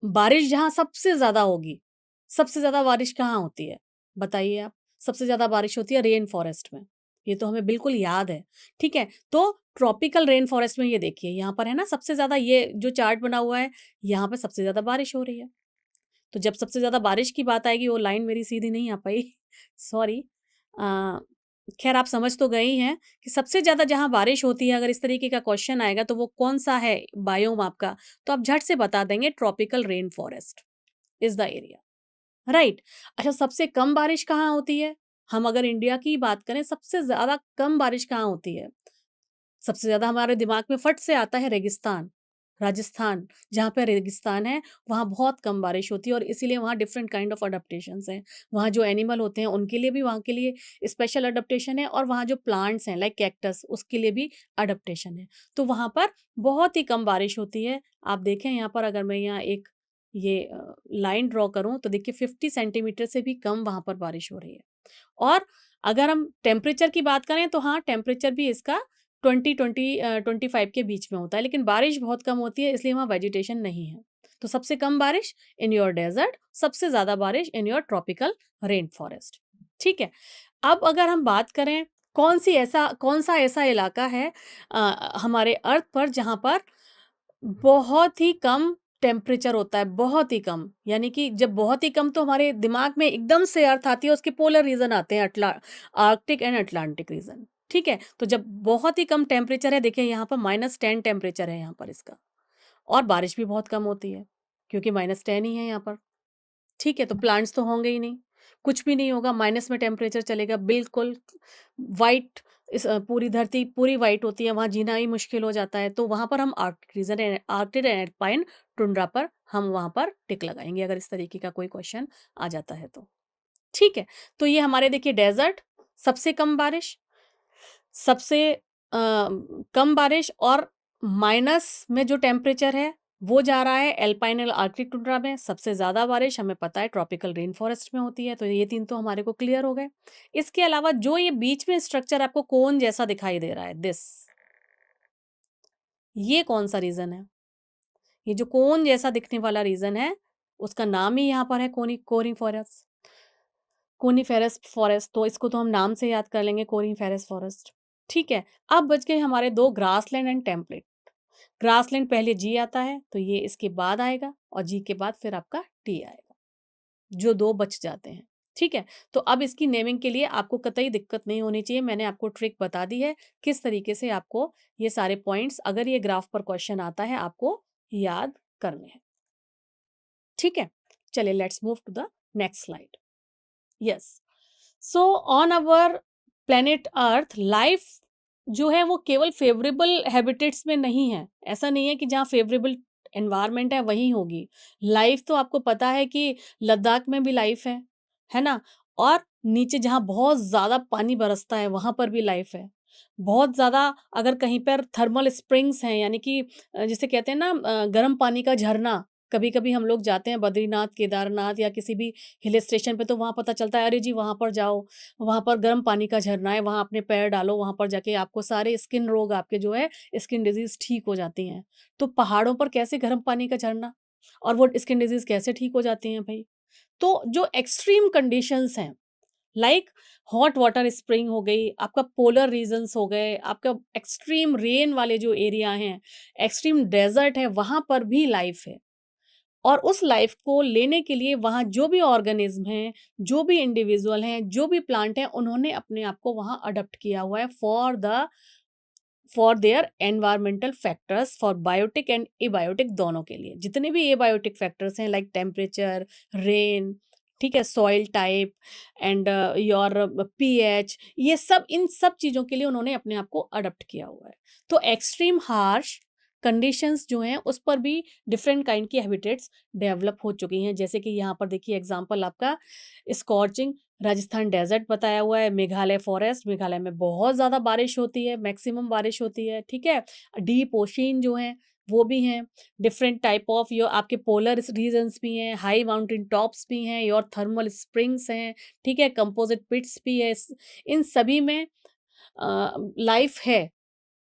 बारिश जहाँ सबसे ज़्यादा होगी। सबसे ज़्यादा बारिश कहाँ होती है? बताइए आप। सबसे ज़्यादा बारिश होती है रेन फॉरेस्ट में। ये तो हमें बिल्कुल याद है, ठीक है? तो ट्रॉपिकल रेन फॉरेस्ट में ये देखिए, यहाँ पर है ना सबसे ज़्यादा, ये जो चार्ट बना हुआ है, यहाँ पे सबसे ज़्यादा बारिश हो रही है। तो जब सबसे ज़्यादा बारिश की बात आएगी, वो लाइन मेरी सीधी नहीं आ पाई, सॉरी। अ, ख़ैर आप समझ तो गए ही हैं कि सबसे ज़्यादा जहाँ बारिश होती है, अगर इस तरीके का क्वेश्चन आएगा तो वो कौन-सा है बायोम आपका, तो आप झट से बता देंगे tropical rain forest is the area, right. अच्छा, सबसे कम बारिश कहाँ होती है? हम अगर इंडिया की बात करें, सबसे ज़्यादा कम बारिश कहाँ होती है? सबसे ज़्यादा हमारे दिमाग में फट से आता है रेगिस्तान, राजस्थान। जहाँ पे रेगिस्तान है, वहाँ बहुत कम बारिश होती है और इसीलिए वहाँ डिफरेंट काइंड ऑफ अडैप्टेशंस हैं। वहाँ जो एनिमल होते हैं, उनके लिए भी वहाँ के लिए स्पेशल अडैप्टेशन है, और वहाँ जो प्लांट्स हैं लाइक कैक्टस, उसके लिए भी अडैप्टेशन है। तो वहाँ पर बहुत ही कम बारिश होती है। आप देखें यहाँ पर, अगर मैं यहाँ एक ये लाइन ड्रॉ करूँ तो देखिए 50 सेंटीमीटर से भी कम वहाँ पर बारिश हो रही है। और अगर हम टेम्परेचर की बात करें तो हाँ, टेम्परेचर भी इसका 25 के बीच में होता है, लेकिन बारिश बहुत कम होती है, इसलिए वहाँ वेजिटेशन नहीं है। तो सबसे कम बारिश इन योर डेज़र्ट, सबसे ज़्यादा बारिश in your tropical rain forest, ठीक है। अब अगर हम बात करें कौन-सा ऐसा इलाका है हमारे अर्थ पर जहाँ पर बहुत ही कम टेम्परेचर होता है, बहुत ही कम। यानी कि जब बहुत ही कम, तो हमारे दिमाग में एकदम से अर्थ आती है, उसके पोलर रीजन आते हैं, आर्कटिक एंड अटलांटिक रीजन, ठीक है। तो जब बहुत ही कम टेम्परेचर है, देखिए यहाँ पर -10 टेम्परेचर है यहाँ पर इसका, और बारिश भी बहुत कम होती है क्योंकि -10 ही है यहाँ पर, ठीक है। तो प्लांट्स तो होंगे ही नहीं, कुछ भी नहीं होगा, माइनस में टेम्परेचर चलेगा, बिल्कुल वाइट पूरी धरती पूरी वाइट होती है, वहाँ जीना ही मुश्किल हो जाता है, तो वहाँ पर हम आर्क्टिक एंड अल्पाइन टुंड्रा पर हम वहाँ पर टिक लगाएँगे, अगर इस तरीके का कोई क्वेश्चन आ जाता है तो। ठीक है, तो ये हमारे देखिए डेज़र्ट, सबसे कम बारिश, सबसे कम बारिश और माइनस में जो टेम्परेचर है, वो जा रहा है एल्पाइन और आर्कटिक टुंड्रा में। सबसे ज़्यादा बारिश हमें पता है ट्रॉपिकल रेन फॉरेस्ट में होती है, तो ये 3 तो हमारे को क्लियर हो गए। इसके अलावा जो ये बीच में स्ट्रक्चर आपको कोन जैसा दिखाई दे रहा है, ये कौन-सा रीज़न है? ये जो कोन जैसा दिखने वाला रीज़न है, उसका नाम ही यहाँ पर है कोनिफेरस फॉरेस्ट, तो इसको तो हम नाम से याद कर लेंगे कोनिफेरस फॉरेस्ट। ठीक है, अब बच गए हमारे 2 ग्रासलैंड एंड टेम्परेट। ग्रासलैंड पहले जी आता है, तो ये इसके बाद आएगा और जी के बाद फिर आपका टी आएगा, जो 2 बच जाते हैं। ठीक है, तो अब इसकी नेमिंग के लिए आपको कतई दिक्कत नहीं होनी चाहिए, मैंने आपको ट्रिक बता दी है, किस तरीके से आपको ये सारे पॉइंट्स अगर ये ग्राफ पर क्वेश्चन आता है, आपको याद करने हैं। ठीक है, चलिए let's move to the next slide. Yes, so on our planet earth life जो है वो केवल फेवरेबल हैबिटेट्स में नहीं है। ऐसा नहीं है कि जहाँ फेवरेबल एनवायरनमेंट है वहीं होगी। लाइफ तो आपको पता है कि लद्दाख में भी लाइफ है ना? और नीचे जहाँ बहुत ज़्यादा पानी बरसता है वहाँ पर भी लाइफ है। बहुत ज़्यादा अगर कहीं पर थर्मल स्प्रिंग्स हैं, यानी कि जिसे कहते हैं ना गर्म पानी का झरना, कभी-कभी हम लोग जाते हैं बद्रीनाथ, केदारनाथ या किसी भी हिल स्टेशन पे, तो वहाँ पता चलता है अरे जी वहाँ पर जाओ, वहाँ पर गर्म पानी का झरना है, वहाँ अपने पैर डालो, वहाँ पर जाके आपको सारे स्किन रोग आपके जो है स्किन डिजीज़ ठीक हो जाती हैं। तो पहाड़ों पर कैसे गर्म पानी का झरना और वो स्किन डिजीज़ कैसे ठीक हो जाती हैं भई? तो जो एक्सट्रीम कंडीशंस हैं लाइक हॉट वाटर स्प्रिंग हो गई, आपका पोलर रीजन्स हो गए, आपका एक्सट्रीम रेन वाले जो एरिया हैं, एक्सट्रीम डेजर्ट है, वहाँ पर भी लाइफ है। और उस लाइफ को लेने के लिए वहाँ जो भी ऑर्गेनिज्म हैं, जो भी इंडिविजुअल हैं, जो भी प्लांट हैं, उन्होंने अपने आप को वहाँ अडॉप्ट किया हुआ है for their environmental factors, for biotic and abiotic दोनों के लिए। जितने भी एबायोटिक फैक्टर्स हैं लाइक टेम्परेचर, रेन, ठीक है, soil type and your pH, ये सब इन सब चीज़ों के लिए उन्होंने अपने आप को अडॉप्ट किया हुआ है। तो एक्सट्रीम हार्श कंडीशंस जो हैं उस पर भी डिफरेंट काइंड की हैबिटेट्स डेवलप हो चुकी हैं। जैसे कि यहाँ पर देखिए एग्जांपल आपका स्कॉर्चिंग राजस्थान डेजर्ट बताया हुआ है, मेघालय फॉरेस्ट, मेघालय में बहुत ज़्यादा बारिश होती है, मैक्सिमम बारिश होती है, ठीक है? डीप ओशियन जो हैं, वो भी हैं, डिफरेंट टाइप ऑफ योर आपके पोलर रीजन्स भी हैं, हाई माउंटेन टॉप्स भी हैं, योर थर्मल स्प्रिंग्स हैं, ठीक है? कंपोजिट पिट्स भी है, इन सभी में लाइफ है।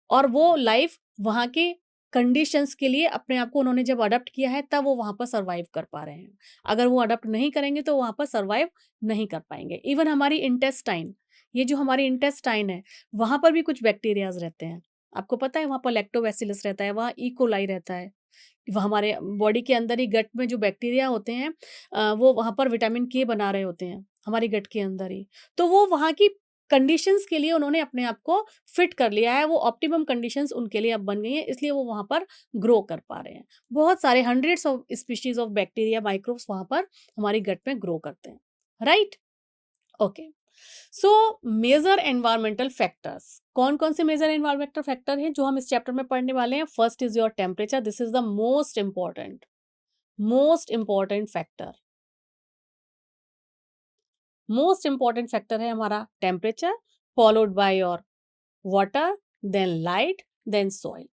और वो लाइफ वहाँ के कंडीशंस के लिए अपने आप को उन्होंने जब अडॉप्ट किया है, तब वो वहाँ पर सर्वाइव कर पा रहे हैं। अगर वो अडॉप्ट नहीं करेंगे तो वहाँ पर सर्वाइव नहीं कर पाएँगे। इवन हमारी इंटेस्टाइन, ये जो हमारी इंटेस्टाइन है, वहाँ पर भी कुछ बैक्टीरियाज़ रहते हैं। आपको पता है वहाँ पर लैक्टोबैसिलस रहता है, वहाँ ई. कोलाई रहता है। वो हमारे बॉडी के अंदर ही गट में जो बैक्टीरिया होते हैं वो वहाँ पर विटामिन के बना रहे होते हैं, हमारी गट के अंदर ही। तो वो वहाँ की कंडीशंस के लिए उन्होंने अपने आप को फिट कर लिया है, वो ऑप्टिमम कंडीशंस उनके लिए अब बन गई हैं, इसलिए वो वहाँ पर ग्रो कर पा रहे हैं। बहुत सारे hundreds of species of bacteria, microbes वहाँ पर हमारी गट में ग्रो करते हैं, right? Okay. So major environmental factors, कौन कौन से मेजर एनवायरमेंटल फैक्टर हैं जो हम इस चैप्टर में पढ़ने वाले हैं? First is your temperature, this is the most important factor. Most important factor है हमारा temperature, followed by your water, then light, then soil.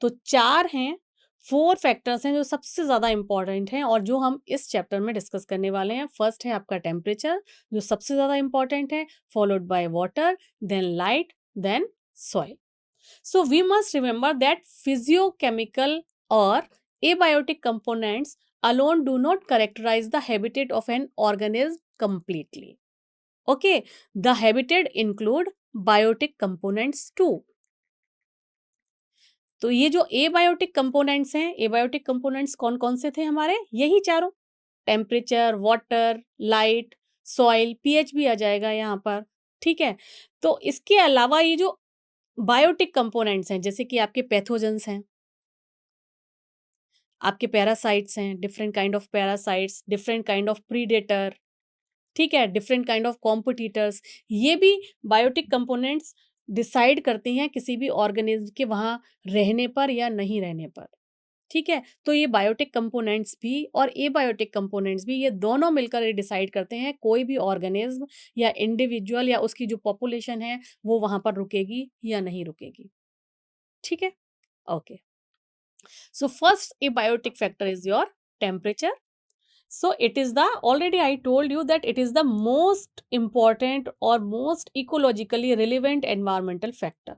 तो 4 हैं, 4 फैक्टर्स हैं जो सबसे ज़्यादा इंपॉर्टेंट हैं और जो हम इस चैप्टर में डिस्कस करने वाले हैं। फर्स्ट है आपका टेम्परेचर, जो सबसे ज़्यादा इंपॉर्टेंट है, followed by water, then light, then soil. So we must remember that physiochemical or abiotic components alone do not characterize the habitat of an organism completely. Okay, the habitat include biotic components too. तो ये जो abiotic components हैं, abiotic components कौन कौन से थे हमारे? यही चारों, temperature, water, light, soil, pH भी आ जाएगा यहाँ पर, ठीक है? तो इसके अलावा ये जो बायोटिक कंपोनेंट्स हैं, जैसे कि आपके पैथोजेंस हैं, आपके पैरासाइट्स हैं, different kind of parasites, different kind of predator, ठीक है, डिफरेंट काइंड ऑफ कॉम्पिटिटर्स, ये भी बायोटिक कंपोनेंट्स डिसाइड करती हैं किसी भी ऑर्गेनिज्म के वहाँ रहने पर या नहीं रहने पर। ठीक है? तो ये बायोटिक कंपोनेंट्स भी और एबायोटिक कंपोनेंट्स भी, ये दोनों मिलकर ये डिसाइड करते हैं कोई भी ऑर्गेनिज्म या इंडिविजुअल या उसकी जो पॉपुलेशन है वो वहाँ पर रुकेगी या नहीं रुकेगी। ठीक है? Okay. So first abiotic factor is your temperature. So it is the, already I told you that it is the most important or most ecologically relevant environmental factor.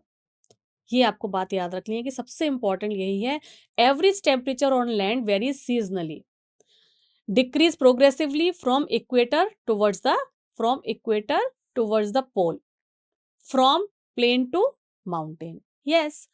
ये आपको बात याद रखनी है कि सबसे इंपॉर्टेंट यही है। Average temperature on land varies seasonally, decreases progressively from equator towards the pole, from plain to mountain. Yes,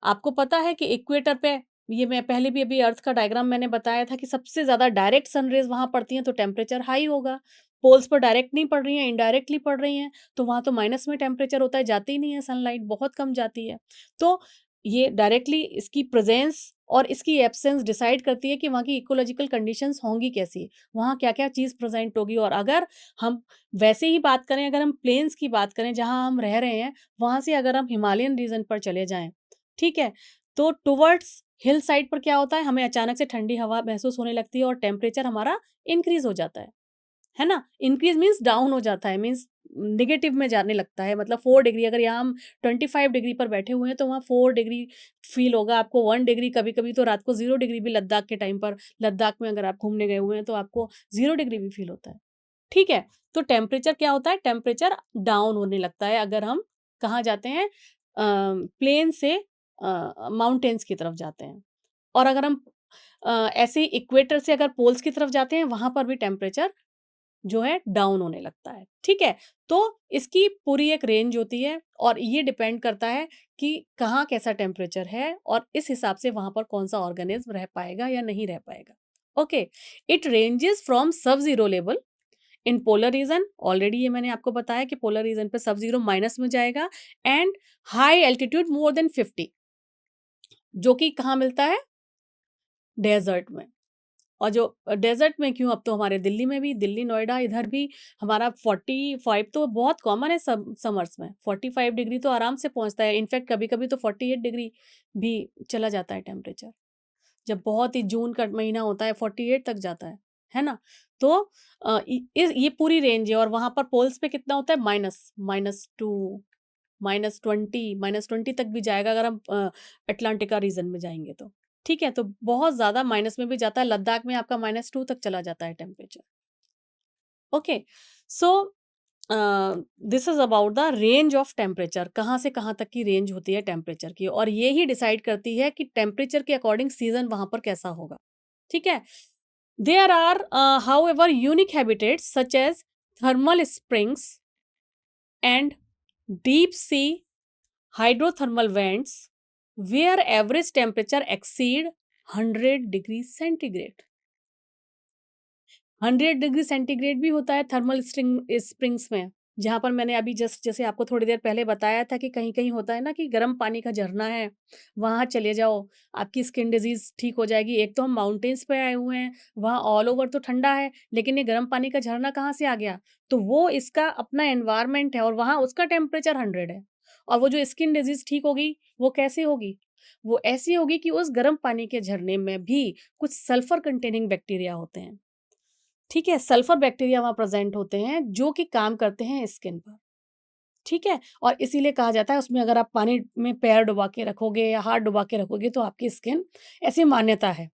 आपको पता है कि इक्वेटर पे, ये मैं पहले भी अभी अर्थ का डायग्राम मैंने बताया था कि सबसे ज्यादा डायरेक्ट सनरेज वहां पड़ती हैं तो टेम्परेचर हाई होगा। पोल्स पर डायरेक्ट नहीं पड़ रही हैं, इनडायरेक्टली पड़ रही हैं, तो वहां तो माइनस में टेम्परेचर होता है, जाती ही नहीं है, सनलाइट बहुत कम जाती है। तो ये डायरेक्टली इसकी प्रेजेंस और इसकी एब्सेंस डिसाइड करती है कि वहाँ की इकोलॉजिकल कंडीशंस होंगी कैसी, वहाँ क्या क्या चीज़ प्रेजेंट होगी। और अगर हम वैसे ही बात करें, अगर हम प्लेन्स की बात करें जहाँ हम रह रहे हैं, वहाँ से अगर हम हिमालयन रीजन पर चले जाएं, ठीक है, तो टुवर्ड्स हिल साइड पर क्या होता है, हमें अचानक से ठंडी हवा महसूस होने लगती है और टेम्परेचर हमारा इंक्रीज हो जाता है ना। इंक्रीज मीन्स डाउन हो जाता है, मीन्स निगेटिव में जाने लगता है। मतलब 4 डिग्री, अगर यहाँ हम 25 डिग्री पर बैठे हुए हैं तो वहाँ 4 डिग्री फील होगा आपको, 1 डिग्री, कभी कभी तो रात को 0 डिग्री भी लद्दाख के टाइम पर, लद्दाख में अगर आप घूमने गए हुए हैं तो आपको 0 डिग्री भी फील होता है। ठीक है, तो टेम्परेचर क्या होता है, टेम्परेचर डाउन होने लगता है अगर हम कहाँ जाते हैं, प्लेन से माउंटेन्स की तरफ जाते हैं। और अगर हम ऐसे ही इक्वेटर से अगर पोल्स की तरफ जाते हैं, वहां पर भी टेम्परेचर जो है डाउन होने लगता है। ठीक है, तो इसकी पूरी एक रेंज होती है और ये डिपेंड करता है कि कहाँ कैसा टेम्परेचर है और इस हिसाब से वहां पर कौन सा ऑर्गेनिज्म रह पाएगा या नहीं रह पाएगा। ओके, इट रेंजेस फ्रॉम सब zero level in polar region, already ये मैंने आपको बताया कि पोलर रीजन पे सब जीरो माइनस में जाएगा, and high altitude more than 50, जो कि कहाँ मिलता है, डेजर्ट में। और जो डेजर्ट में क्यों, अब तो हमारे दिल्ली में भी, दिल्ली नोएडा इधर भी हमारा 45 तो बहुत कॉमन है, सब समर्स में 45 डिग्री तो आराम से पहुंचता है। इनफैक्ट कभी कभी तो 48 डिग्री भी चला जाता है टेम्परेचर, जब बहुत ही जून का महीना होता है 48 तक जाता है ना। तो ये पूरी रेंज है और वहां पर पोल्स पे कितना होता है, -2, -20 तक भी जाएगा अगर हम अटलांटिका रीजन में जाएंगे तो। ठीक है, तो बहुत ज्यादा माइनस में भी जाता है, लद्दाख में आपका -2 तक चला जाता है temperature. Okay, so this is about the range of temperature, कहाँ से कहाँ तक की रेंज होती है टेम्परेचर की, और ये ही डिसाइड करती है कि टेम्परेचर के अकॉर्डिंग सीजन वहां पर कैसा होगा। ठीक है, there are however unique habitats such as thermal springs and deep sea hydrothermal vents where average temperature exceed 100 degree centigrade. 100 degree centigrade भी होता है थर्मल स्प्रिंग्स में, जहां पर मैंने अभी जस्ट जैसे आपको थोड़ी देर पहले बताया था कि कहीं कहीं होता है ना कि गर्म पानी का झरना है, वहां चले जाओ, आपकी स्किन डिजीज ठीक हो जाएगी। एक तो हम माउंटेन्स पे आए हुए हैं, वहां ऑल ओवर तो ठंडा है, लेकिन ये गर्म पानी का झरना कहाँ से आ गया, तो वो इसका अपना एनवायरमेंट है और वहां उसका टेम्परेचर 100 है। और वो जो स्किन डिजीज ठीक होगी वो कैसे होगी, वो ऐसी होगी कि उस गर्म पानी के झरने में भी कुछ सल्फर कंटेनिंग बैक्टीरिया होते हैं। ठीक है, सल्फर बैक्टीरिया वहां प्रेजेंट होते हैं जो कि काम करते हैं स्किन पर। ठीक है, और इसीलिए कहा जाता है उसमें अगर आप पानी में पैर डुबा के रखोगे या हाथ डुबा के रखोगे तो आपकी स्किन, ऐसी मान्यता है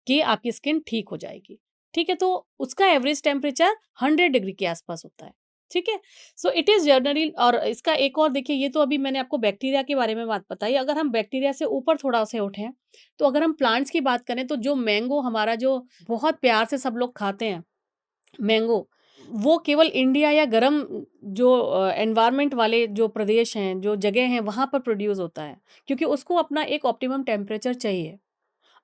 कि आपकी स्किन ठीक हो जाएगी। ठीक है, तो उसका एवरेज टेम्परेचर 100 डिग्री के आसपास होता है। ठीक है, सो इट इज जनरली, और इसका एक और देखिए, ये तो अभी मैंने आपको बैक्टीरिया के बारे में बात बताई। अगर हम बैक्टीरिया से ऊपर थोड़ा से उठें, तो अगर हम प्लांट्स की बात करें तो जो मैंगो हमारा जो बहुत प्यार से सब लोग खाते हैं, मैंगो, वो केवल इंडिया या गर्म जो एनवायरनमेंट वाले जो प्रदेश हैं, जो जगह हैं, वहाँ पर प्रोड्यूस होता है, क्योंकि उसको अपना एक ऑप्टिमम टेम्परेचर चाहिए।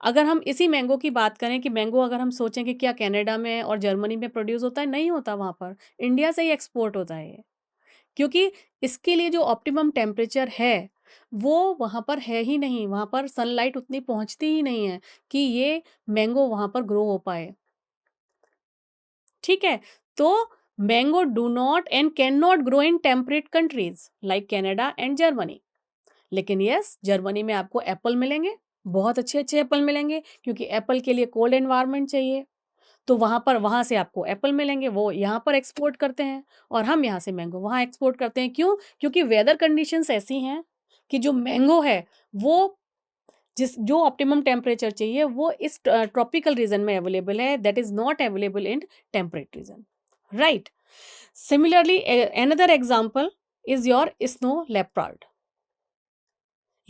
अगर हम इसी मैंगो की बात करें कि मैंगो अगर हम सोचें कि क्या कनाडा में और जर्मनी में प्रोड्यूस होता है, नहीं होता, वहाँ पर इंडिया से ही एक्सपोर्ट होता है ये, क्योंकि इसके लिए जो ऑप्टिमम टेम्परेचर है वो वहाँ पर है ही नहीं, वहाँ पर सनलाइट उतनी पहुँचती ही नहीं है कि ये मैंगो वहाँ पर ग्रो हो पाए। ठीक है, तो mango do not and can not grow in temperate countries like Canada and Germany. लेकिन यस, जर्मनी में आपको एप्पल मिलेंगे, बहुत अच्छे अच्छे एप्पल मिलेंगे, क्योंकि एप्पल के लिए कोल्ड एनवायरनमेंट चाहिए। तो वहाँ से आपको एप्पल मिलेंगे, वो यहाँ पर एक्सपोर्ट करते हैं, और हम यहाँ से मैंगो वहाँ एक्सपोर्ट करते हैं। क्यों? क्योंकि वेदर कंडीशंस ऐसी हैं कि जो मैंगो है वो जो ऑप्टिमम टेम्परेचर चाहिए वो इस ट्रॉपिकल रीजन में अवेलेबल है, that is not available in temperate region, right. Similarly another example is your snow leopard.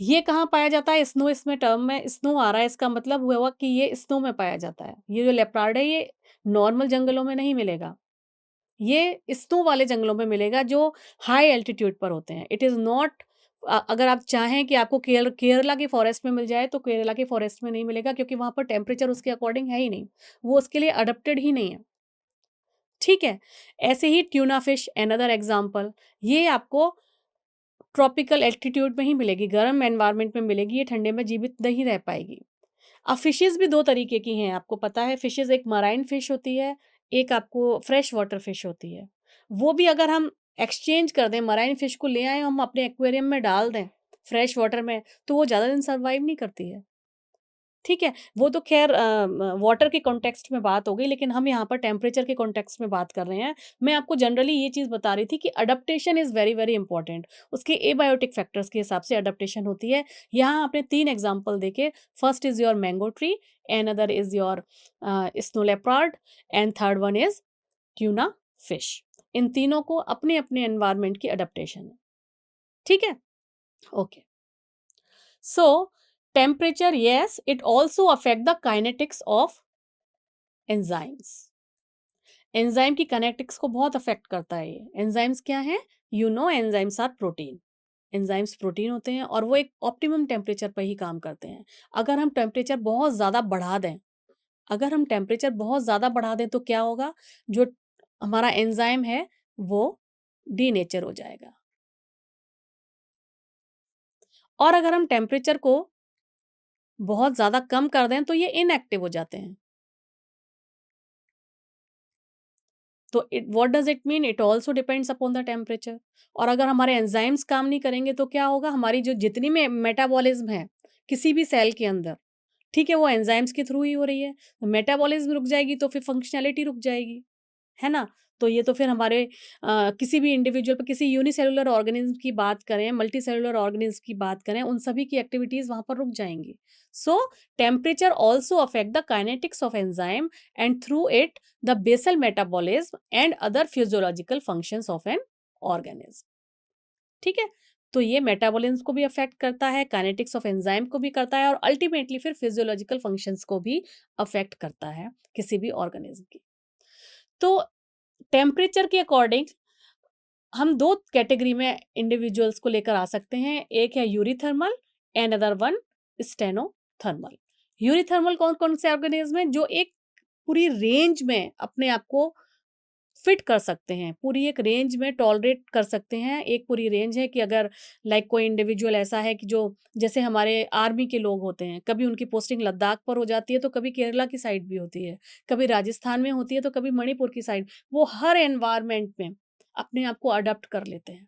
ये कहाँ पाया जाता है? स्नो, इसमें टर्म में स्नो आ रहा है, इसका मतलब हुआ कि ये स्नो में पाया जाता है। ये जो लेपर्ड है ये नॉर्मल जंगलों में नहीं मिलेगा, ये स्नो वाले जंगलों में मिलेगा जो हाई एल्टीट्यूड पर होते हैं। इट इज़ नॉट, अगर आप चाहें कि आपको केरला के फॉरेस्ट में मिल जाए तो केरला के फॉरेस्ट में नहीं मिलेगा, क्योंकि वहाँ पर टेम्परेचर उसके अकॉर्डिंग है ही नहीं, वो उसके लिए अडप्टेड ही नहीं है, ठीक है। ऐसे ही ट्यूना फिश अनदर एग्जाम्पल, ये आपको ट्रॉपिकल एल्टीट्यूड में ही मिलेगी, गर्म एनवायरनमेंट में मिलेगी, ये ठंडे में जीवित नहीं रह पाएगी। अब फिशेज़ भी 2 तरीके की हैं, आपको पता है फिशेज़, एक मराइन फिश होती है, एक आपको फ्रेश वाटर फिश होती है। वो भी अगर हम एक्सचेंज कर दें, मराइन फिश को ले आएँ हम अपने एक्वेरियम में डाल दें, फ्रेश वाटर में, तो वो ज़्यादा दिन सर्वाइव नहीं करती है। ठीक है? वो तो ख़ैर वाटर के कॉन्टेक्स्ट में बात हो गई, लेकिन हम यहाँ पर टेम्परेचर के कॉन्टेक्स्ट में बात कर रहे हैं। मैं आपको जनरली ये चीज़ बता रही थी कि adaptation is very, very important. उसके एबायोटिक फैक्टर्स के हिसाब से अडैप्टेशन होती है। यहाँ आपने 3 एग्ज़ाम्पल देखे, first is your mango tree, another is your snow leopard and third one is tuna fish. इन तीनों को अपने-अपने एनवायरनमेंट की अडैप्टेशन है। ठीक है? Okay. So, temperature, yes, it also affect the kinetics of enzymes. Enzyme की काइनेटिक्स को बहुत अफेक्ट करता है ये। एंजाइम्स क्या हैं? You know enzymes are protein. Enzymes protein होते हैं और वो एक ऑप्टिमम टेम्परेचर पर ही काम करते हैं। अगर हम टेम्परेचर बहुत ज़्यादा बढ़ा दें, अगर हम टेम्परेचर बहुत ज़्यादा बढ़ा दें तो क्या होगा? जो हमारा एंजाइम है वो डीनेचर हो जाएगा। और अगर हम टेम्परेचर को बहुत ज़्यादा कम कर दें तो ये इनएक्टिव हो जाते हैं। तो it what does it mean? It also depends upon the temperature. और अगर हमारे एंजाइम्स काम नहीं करेंगे तो क्या होगा? हमारी जो जितनी में मेटाबॉलिज्म है, किसी भी सेल के अंदर, ठीक है, वो एंजाइम्स के थ्रू ही हो रही है। मेटाबॉलिज्म रुक जाएगी तो फिर फंक्शनैलिटी रुक जाएगी। है ना? तो ये तो फिर हमारे किसी भी इंडिविजुअल पे, किसी यूनिसेलुलर ऑर्गेनिज़्म की बात करें, मल्टीसेलुलर ऑर्गेनिज़्म की बात करें, उन सभी की एक्टिविटीज़ वहाँ पर रुक जाएँगी। So temperature also affect the kinetics of enzyme and through it the basal metabolism and other physiological functions of an organism. ठीक है? तो ये मेटाबॉलिज्म को भी अफेक्ट करता है, काइनेटिक्स ऑफ एंजाइम को भी करता है और अल्टीमेटली फिर फिजियोलॉजिकल फंक्शंस को भी अफेक्ट करता है किसी भी ऑर्गेनिज़्म की। तो टेम्परेचर के अकॉर्डिंग हम 2 कैटेगरी में इंडिविजुअल्स को लेकर आ सकते हैं। एक है eurythermal and other one stenothermal. Eurythermal कौन-कौन से ऑर्गेनिज़्म हैं? जो एक पूरी रेंज में अपने आप को फिट कर सकते हैं, पूरी एक रेंज में टॉलरेट कर सकते हैं। एक पूरी रेंज है कि अगर लाइक कोई इंडिविजुअल ऐसा है कि जो, जैसे हमारे आर्मी के लोग होते हैं, कभी उनकी पोस्टिंग लद्दाख पर हो जाती है, तो कभी केरला की साइड भी होती है, कभी राजस्थान में होती है, तो कभी मणिपुर की साइड। वो हर एनवायरनमेंट में अपने आप को अडॉप्ट कर लेते हैं।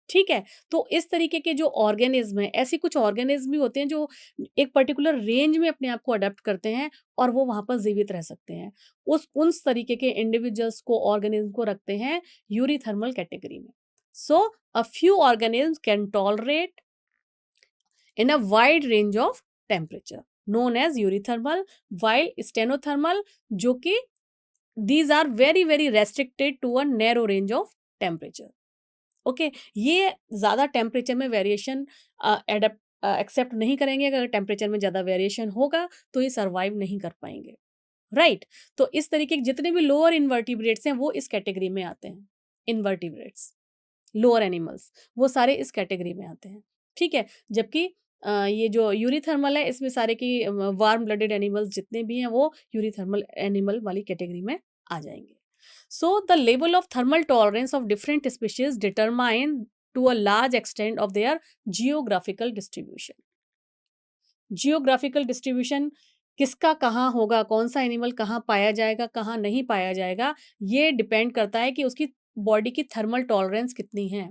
ठीक है? तो इस तरीके के जो ऑर्गेनिज़्म हैं, ऐसी कुछ ऑर्गेनिज़्म भी होते हैं जो एक पर्टिकुलर रेंज में अपने आप को अडॉप्ट करते हैं और वो वहाँ पर जीवित रह सकते हैं। उस तरीके के इंडिविजुअल्स को, ऑर्गेनिज़्म को रखते हैं यूरीथर्मल कैटेगरी में। So a few organism can tolerate in a wide range of temperature known as eurythermal, while stenothermal जो कि these are very very restricted to a narrow range of temperature. Okay, ये ज़्यादा temperature में variation adapt accept नहीं करेंगे। अगर temperature में ज़्यादा वेरिएशन होगा तो ये सर्वाइव नहीं कर पाएंगे, राइट। तो इस तरीके के जितने भी लोअर इन्वर्टिब्रेट्स हैं वो इस कैटेगरी में आते हैं। इन्वर्टिब्रेट्स, लोअर एनिमल्स, वो सारे इस कैटेगरी में आते हैं, ठीक है। जबकि ये जो यूरीथर्मल है इसमें सारे की वार्म ब्लडेड एनिमल्स जितने भी हैं वो यूरीथर्मल एनिमल वाली कैटेगरी में आ जाएंगे। So the level of thermal tolerance of different species determine to a large extent of their geographical distribution. Geographical distribution किसका कहाँ होगा, कौन-सा एनिमल कहाँ पाया जाएगा, कहाँ नहीं पाया जाएगा, ये डिपेंड करता है कि उसकी बॉडी की थर्मल टॉलरेंस कितनी है।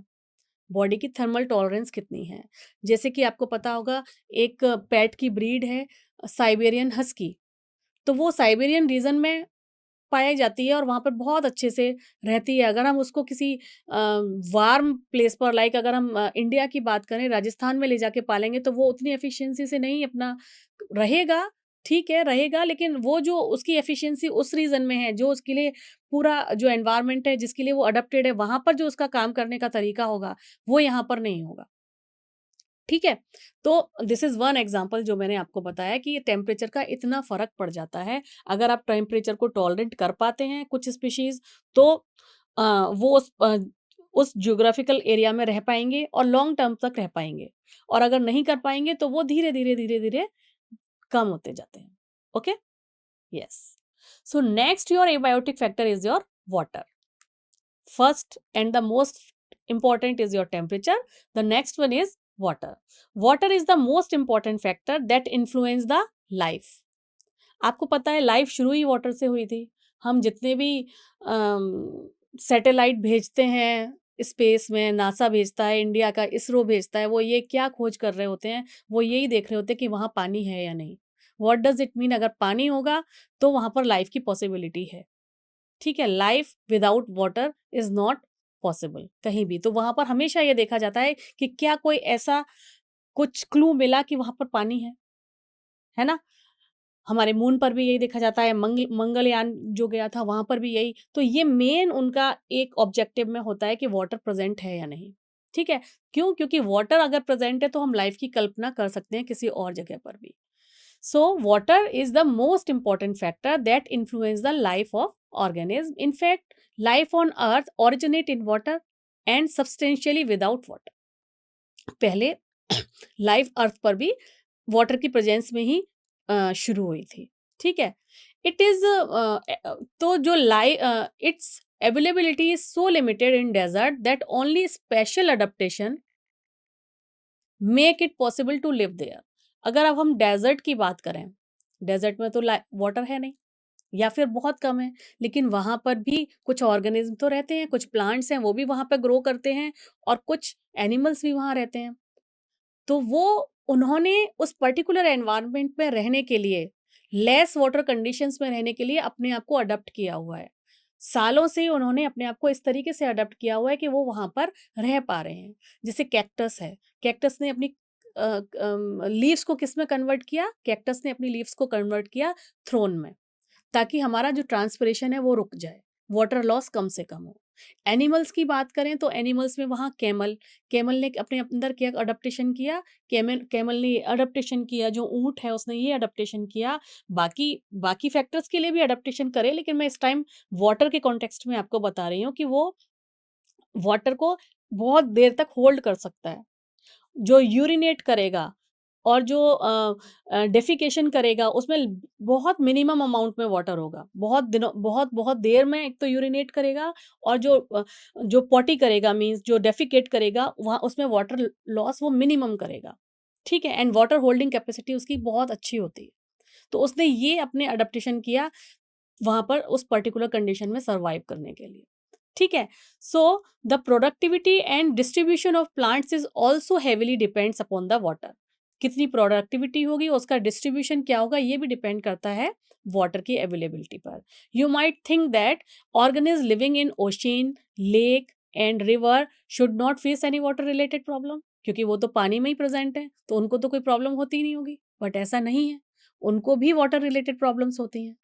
बॉडी की थर्मल टॉलरेंस कितनी है। जैसे कि आपको पता होगा एक पेट की ब्रीड है साइबेरियन हस्की, तो वो साइबेरियन रीजन में पाई जाती है और वहाँ पर बहुत अच्छे से रहती है। अगर हम उसको किसी वार्म प्लेस पर लाइक अगर हम इंडिया की बात करें राजस्थान में ले जाके पालेंगे तो वो उतनी एफिशिएंसी से नहीं अपना रहेगा, ठीक है रहेगा, लेकिन वो जो उसकी एफिशिएंसी उस रीजन में है, जो उसके लिए पूरा जो एनवायरनमेंट है जिसके लिए वो अडॉप्टेड है, वहाँ पर जो उसका काम करने का तरीका होगा, वो यहाँ पर नहीं होगा। ठीक है? तो दिस इज़ वन एग्ज़ाम्पल जो मैंने आपको बताया कि टेम्परेचर का इतना फ़र्क पड़ जाता है। अगर आप टेम्परेचर को टॉलरेट कर पाते हैं कुछ स्पीशीज़ तो वो उस ज्योग्राफिकल एरिया में रह पाएँगे और लॉन्ग टर्म तक रह पाएँगे और अगर नहीं कर पाएँगे तो वो धीरे-धीरे, धीरे-धीरे कम होते जाते हैं। Okay? Yes. So next your abiotic factor is your water. First and the most important is your temperature. The next one is water. Water is the most important factor that influence the life. आपको पता है life शुरू ही water से हुई थी। हम जितने भी सैटेलाइट भेजते हैं स्पेस में, नासा भेजता है, इंडिया का इसरो भेजता है, वो ये क्या खोज कर रहे होते हैं, वो यही देख रहे होते हैं कि वहाँ पानी है या नहीं। व्हाट डज इट मीन, अगर पानी होगा तो वहाँ पर लाइफ की पॉसिबिलिटी है। ठीक है, life without water is not possible कहीं भी। तो वहां पर हमेशा ये देखा जाता है कि क्या कोई ऐसा कुछ क्लू मिला कि वहां पर पानी है ना। हमारे मून पर भी यही देखा जाता है, मंगलयान जो गया था वहां पर भी यही। तो ये मेन उनका एक ऑब्जेक्टिव में होता है कि वाटर प्रेजेंट है या नहीं। ठीक है, क्यों? क्योंकि वाटर अगर प्रेजेंट है तो हम लाइफ की कल्पना कर सकते हैं किसी और जगह पर भी। So, water is the most important factor that influence the life of organism. In fact, life on earth originate in water and substantially without water. पहले लाइफ अर्थ पर भी वाटर की प्रेजेंस में ही शुरू हुई थी। ठीक है, इट इज तो जो its availability is so limited in desert that only special adaptation make it possible to live there. अगर अब हम डेजर्ट की बात करें, डेजर्ट में तो वाटर है नहीं या फिर बहुत कम है, लेकिन वहां पर भी कुछ ऑर्गेनिज्म तो रहते हैं, कुछ प्लांट्स हैं वो भी वहां पर ग्रो करते हैं और कुछ एनिमल्स भी वहां रहते हैं। तो वो उन्होंने उस पर्टिकुलर एनवायरनमेंट में रहने के लिए, लेस वाटर कंडीशंस में रहने के लिए अपने आप को अडॉप्ट किया हुआ है। सालों से उन्होंने अपने आप को इस तरीके से अडॉप्ट किया हुआ है कि वो वहां पर रह पा रहे हैं। जैसे कैक्टस है, कैक्टस ने अपनी लीव्स को किस में कन्वर्ट किया? कैक्टस ने अपनी लीव्स को कन्वर्ट किया थ्रोन में, ताकि हमारा जो ट्रांसपिरेशन है वो रुक जाए, वाटर लॉस कम से कम हो। एनिमल्स की बात करें तो एनिमल्स में वहाँ कैमल, कैमल ने अपने अंदर क्या अडॉप्टेशन किया, कैमल कैमल ने अडॉप्टेशन किया, जो ऊँट है उसने ये अडॉप्टेशन किया। बाकी बाकी फैक्टर्स के लिए भी अडॉप्टेशन करे, लेकिन मैं इस टाइम वाटर के कॉन्टेक्स्ट में आपको बता रही हूँ कि वो वाटर को बहुत देर तक होल्ड कर सकता है। जो यूरिनेट करेगा और जो डेफिकेशन करेगा उसमें बहुत मिनिमम अमाउंट में वाटर होगा। बहुत दिनों बहुत बहुत देर में एक तो यूरिनेट करेगा और जो पॉटी करेगा मीन्स जो डेफिकेट करेगा वहाँ उसमें वाटर लॉस वो मिनिमम करेगा। ठीक है, एंड वाटर होल्डिंग कैपेसिटी उसकी बहुत अच्छी होती है। तो उसने ये अपने अडॉप्टेशन किया वहाँ पर उस पर्टिकुलर कंडीशन में सर्वाइव करने के लिए। ठीक है, so the productivity and distribution of plants is also heavily depends upon the water. कितनी प्रोडक्टिविटी होगी, उसका डिस्ट्रीब्यूशन क्या होगा, ये भी डिपेंड करता है वाटर की अवेलेबिलिटी पर। You might think that organism living in ocean, lake and river should not face any water related problem, क्योंकि वो तो पानी में ही प्रेजेंट है तो उनको तो कोई प्रॉब्लम होती ही नहीं होगी। बट ऐसा नहीं है, उनको भी वाटर रिलेटेड प्रॉब्लम्स होती हैं।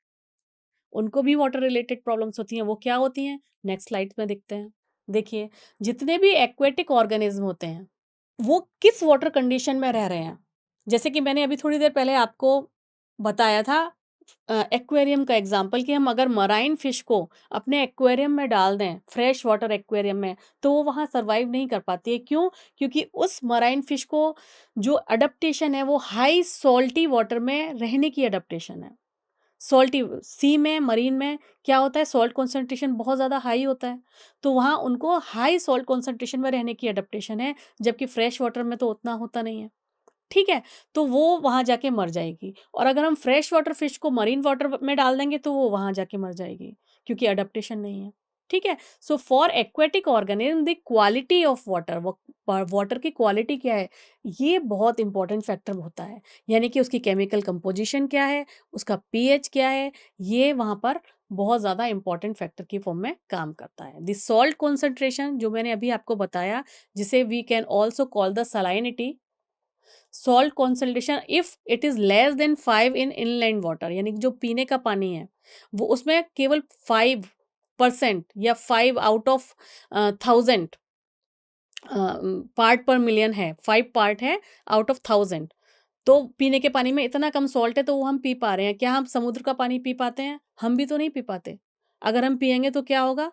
उनको भी वाटर रिलेटेड प्रॉब्लम्स होती हैं। वो क्या होती हैं? नेक्स्ट स्लाइड में देखते हैं। देखिए, जितने भी एक्वेटिक ऑर्गेनिज्म होते हैं, वो किस वाटर कंडीशन में रह रहे हैं? जैसे कि मैंने अभी थोड़ी देर पहले आपको बताया था एक्वेरियम का एग्जांपल कि हम अगर मराइन फिश को अपने एक्वेरियम में डाल दें, फ्रेश वाटर एक्वेरियम में, तो वो वहाँ सर्वाइव नहीं कर पाती है। क्यों? क्योंकि उस मराइन फिश को जो अडप्टेशन है वो हाई सॉल्टी वाटर में रहने की अडप्टेशन है। सॉल्टी सी में, मरीन में क्या होता है, सॉल्ट कॉन्सेंट्रेशन बहुत ज़्यादा हाई होता है, तो वहाँ उनको हाई सॉल्ट कॉन्सेंट्रेशन में रहने की एडप्टेशन है, जबकि फ्रेश वाटर में तो उतना होता नहीं है। ठीक है? तो वो वहाँ जाके मर जाएगी और अगर हम फ्रेश वाटर फिश को मरीन वाटर में डाल देंगे तो वो वहाँ जाके मर जाएगी क्योंकि एडाप्टेशन नहीं है। ठीक है? So for aquatic organism the quality of water water की क्वालिटी क्या है, ये बहुत इंपॉर्टेंट फैक्टर होता है। यानी कि उसकी केमिकल कंपोजिशन क्या है, उसका पीएच क्या है, ये वहाँ पर बहुत ज़्यादा इंपॉर्टेंट फैक्टर की फॉर्म में काम करता है। द सॉल्ट कॉन्संट्रेशन जो मैंने अभी आपको बताया, जिसे we can also call the salinity, salt concentration if it is less than 5 in inland water, यानी कि जो पीने का पानी है वो उसमें केवल 5% या 5 आउट ऑफ 1000 पार्ट पर मिलियन है, 5 पार्ट है आउट ऑफ 1000। तो पीने के पानी में इतना कम सॉल्ट है तो वो हम पी पा रहे हैं। क्या हम समुद्र का पानी पी पाते हैं? हम भी तो नहीं पी पाते। अगर हम पिएँगे तो क्या होगा?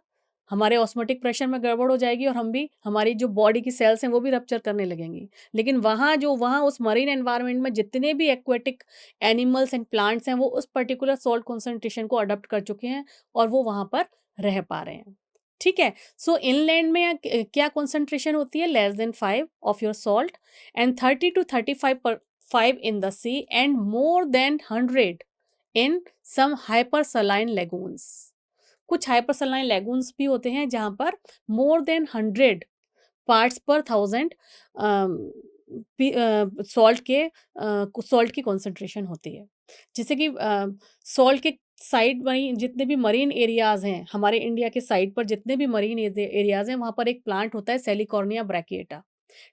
हमारे ऑस्मोटिक प्रेशर में गड़बड़ हो जाएगी और हम भी, हमारी जो बॉडी की सेल्स हैं वो भी रप्चर करने लगेंगी। लेकिन वहाँ उस मरीन एनवायरनमेंट में जितने भी एक्वेटिक एनिमल्स एंड प्लांट्स हैं वो उस पर्टिकुलर सॉल्ट कंसंट्रेशन को अडॉप्ट कर चुके हैं और वो वहाँ पर रह पा रहे हैं। ठीक है? सो इनलैंड में क्या कंसंट्रेशन होती है? Less than 5 of your salt and 30 to 35 पर 5 in the sea and more than 100 in some hypersaline lagoons. कुछ hypersaline lagoons भी होते हैं जहाँ पर more than 100 पार्ट्स पर 1000 सॉल्ट की कॉन्सेंट्रेशन होती है। जैसे कि सॉल्ट के साइड वहीं जितने भी मरीन एरियाज हैं, हमारे इंडिया के साइड पर जितने भी मरीन एरियाज हैं वहाँ पर एक प्लांट होता है सेलिकॉर्निया ब्रैकिएटा।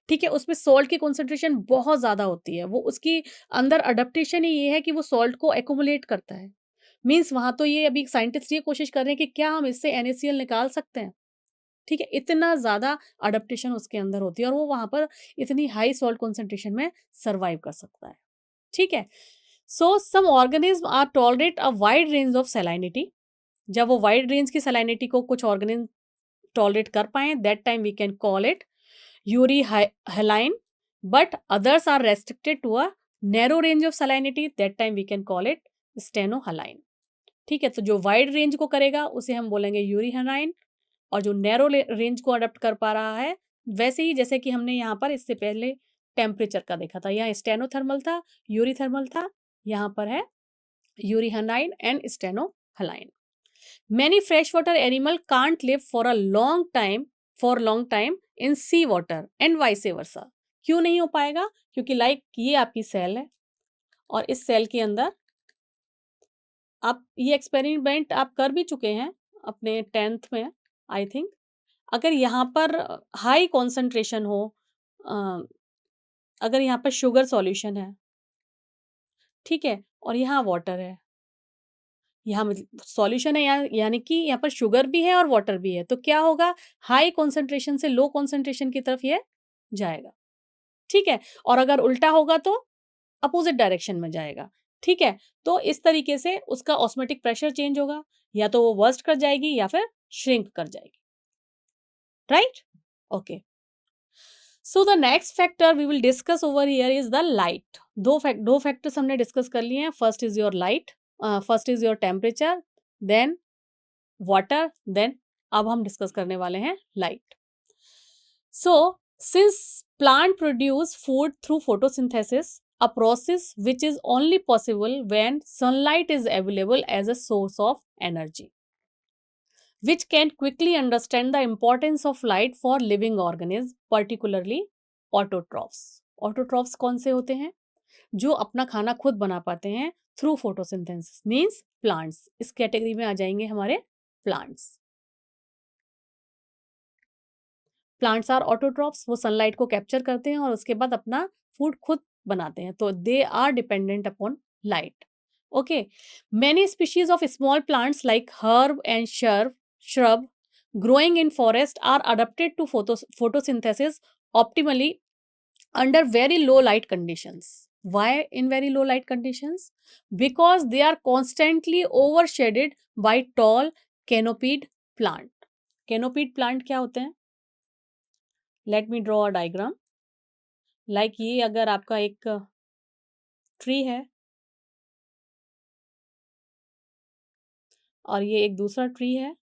ठीक है? उसमें सॉल्ट की कॉन्सेंट्रेशन बहुत ज़्यादा होती है। वो उसकी अंदर अडैप्टेशन ही ये है कि वो सॉल्ट को एक्युमुलेट करता है। मीन्स वहाँ तो ये अभी साइंटिस्ट ये कोशिश कर रहे हैं कि क्या हम इससे NaCl निकाल सकते हैं? ठीक है? इतना ज़्यादा अडैप्टेशन उसके अंदर होती है और वो वहाँ पर इतनी हाई सॉल्ट कॉन्सेंट्रेशन में सर्वाइव कर सकता है। ठीक है? So some organism are tolerate a wide range of salinity. जब वो वाइड रेंज की सैलिनिटी को कुछ ऑर्गेनिज़्म टॉलरेट कर पाएँ, that time we can call it euryhaline, but others are restricted to a narrow range of salinity, that time we can call it स्टेनोहालाइन। ठीक है? तो जो वाइड रेंज को करेगा उसे हम बोलेंगे यूरिहालाइन और जो नैरो रेंज को अडॉप्ट कर पा रहा है, वैसे ही जैसे कि हमने यहाँ पर इससे पहले टेम्परेचर का देखा था। यहाँ स्टेनोथर्मल था, यूरीथर्मल था, यहाँ पर है यूरिहालाइन and स्टेनोहालाइन। Many freshwater animal can't live for long time in sea water and vice versa. क्यों नहीं हो पाएगा? क्योंकि लाइक ये आपकी सेल है और इस सेल के अंदर आप ये एक्सपेरिमेंट आप कर भी चुके हैं अपने 10th में, आई थिंक। अगर यहाँ पर हाई कॉन्सेंट्रेशन हो, अ, अगर यहाँ पर शुगर सॉल्यूशन है, ठीक है, और यहाँ वाटर है, यहाँ सॉल्यूशन है यहाँ, यानी कि यहाँ पर शुगर भी है और वाटर भी है, तो क्या होगा? हाई कॉन्सेंट्रेशन से लो कॉन्सेंट्रेशन की तरफ ये जाएगा। ठीक है? और अगर उल्टा होगा तो अपोजिट डायरेक्शन में जाएगा। ठीक है? तो इस तरीके से उसका ऑस्मोटिक प्रेशर चेंज होगा, या तो वो बर्स्ट कर जाएगी या फिर श्रिंक कर जाएगी। Right? Okay. So the next factor we will discuss over here is the light. दो फैक्टर्स हमने डिस्कस कर लिए हैं। First is your light, first is your temperature, then water, then अब हम डिस्कस करने वाले हैं light. So since plant produce food through photosynthesis, a process which is only possible when sunlight is available as a source of energy, which can quickly understand the importance of light for living organisms, particularly autotrophs. Autotrophs कौन से होते हैं? जो अपना खाना खुद बना पाते हैं थ्रू फोटोसिंथेसिस, मीन्स प्लांट्स। इस कैटेगरी में आ जाएंगे हमारे प्लांट्स। प्लांट्स आर ऑटोट्रॉफ्स, वो सनलाइट को कैप्चर करते हैं और उसके बाद अपना फूड खुद बनाते हैं, तो they are dependent upon light. Okay, many species of small plants like herb and shrub growing in forest are adapted to photosynthesis optimally under very low light conditions. Why in very low light conditions? Because they are constantly overshadowed by tall canopied plant. Canopied plant क्या होते हैं? Let me draw a diagram. Like ये अगर आपका एक tree है और ये एक दूसरा ट्री है,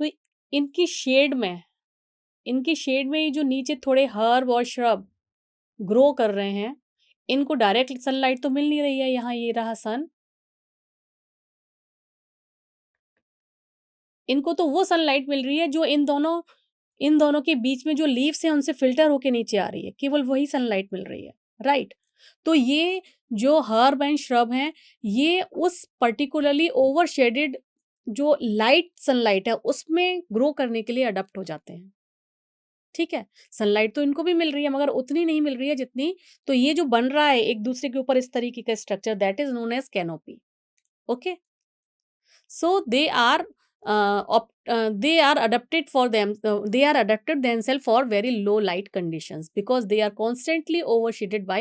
तो इनकी शेड में ये जो नीचे थोड़े हर्ब और श्रब ग्रो कर रहे हैं, इनको डायरेक्ट सनलाइट तो मिल नहीं रही है। यहाँ ये रहा सन, इनको तो वो सनलाइट मिल रही है जो इन दोनों के बीच में जो लीव्स हैं उनसे फिल्टर होके नीचे आ रही है, केवल वही सनलाइट मिल रही है, राइट? तो ये जो हर्ब एंड श्रब हैं, ये उस पर्टिकुलरली ओवरशेडेड जो लाइट सनलाइट है उसमें ग्रो करने के लिए अडॉप्ट हो जाते हैं, ठीक है? सनलाइट तो इनको भी मिल रही है मगर उतनी नहीं मिल रही है जितनी, तो ये जो बन रहा है एक दूसरे के ऊपर इस तरीके का structure, that is known as canopy, okay? So they are adapted themselves for very low light conditions because they are constantly overshaded by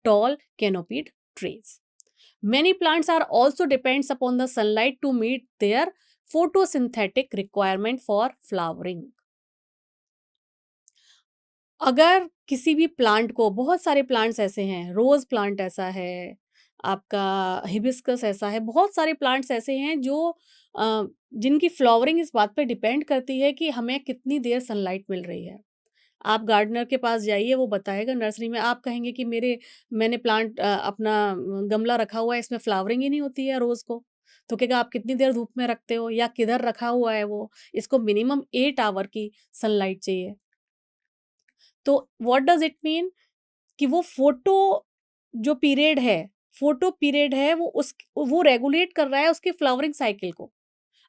tall canopied trees. Many plants are also depends upon the sunlight to meet their photosynthetic requirement for flowering. अगर किसी भी plant को, बहुत सारे plants ऐसे हैं, rose plant ऐसा है, आपका हिबिस्कस ऐसा है, बहुत सारे प्लांट्स ऐसे हैं जो जिनकी फ्लावरिंग इस बात पे डिपेंड करती है कि हमें कितनी देर सनलाइट मिल रही है। आप गार्डनर के पास जाइए, वो बताएगा नर्सरी में, आप कहेंगे कि मैंने प्लांट अपना गमला रखा हुआ है, इसमें फ्लावरिंग ही नहीं होती है रोज को, तो कहेगा आप कितनी देर धूप में रखते हो या किधर रखा हुआ है वो, इसको मिनिमम 8 आवर की सनलाइट चाहिए। तो व्हाट डज इट मीन कि फोटो पीरियड है वो रेगुलेट कर रहा है उसकी फ्लावरिंग साइकिल को।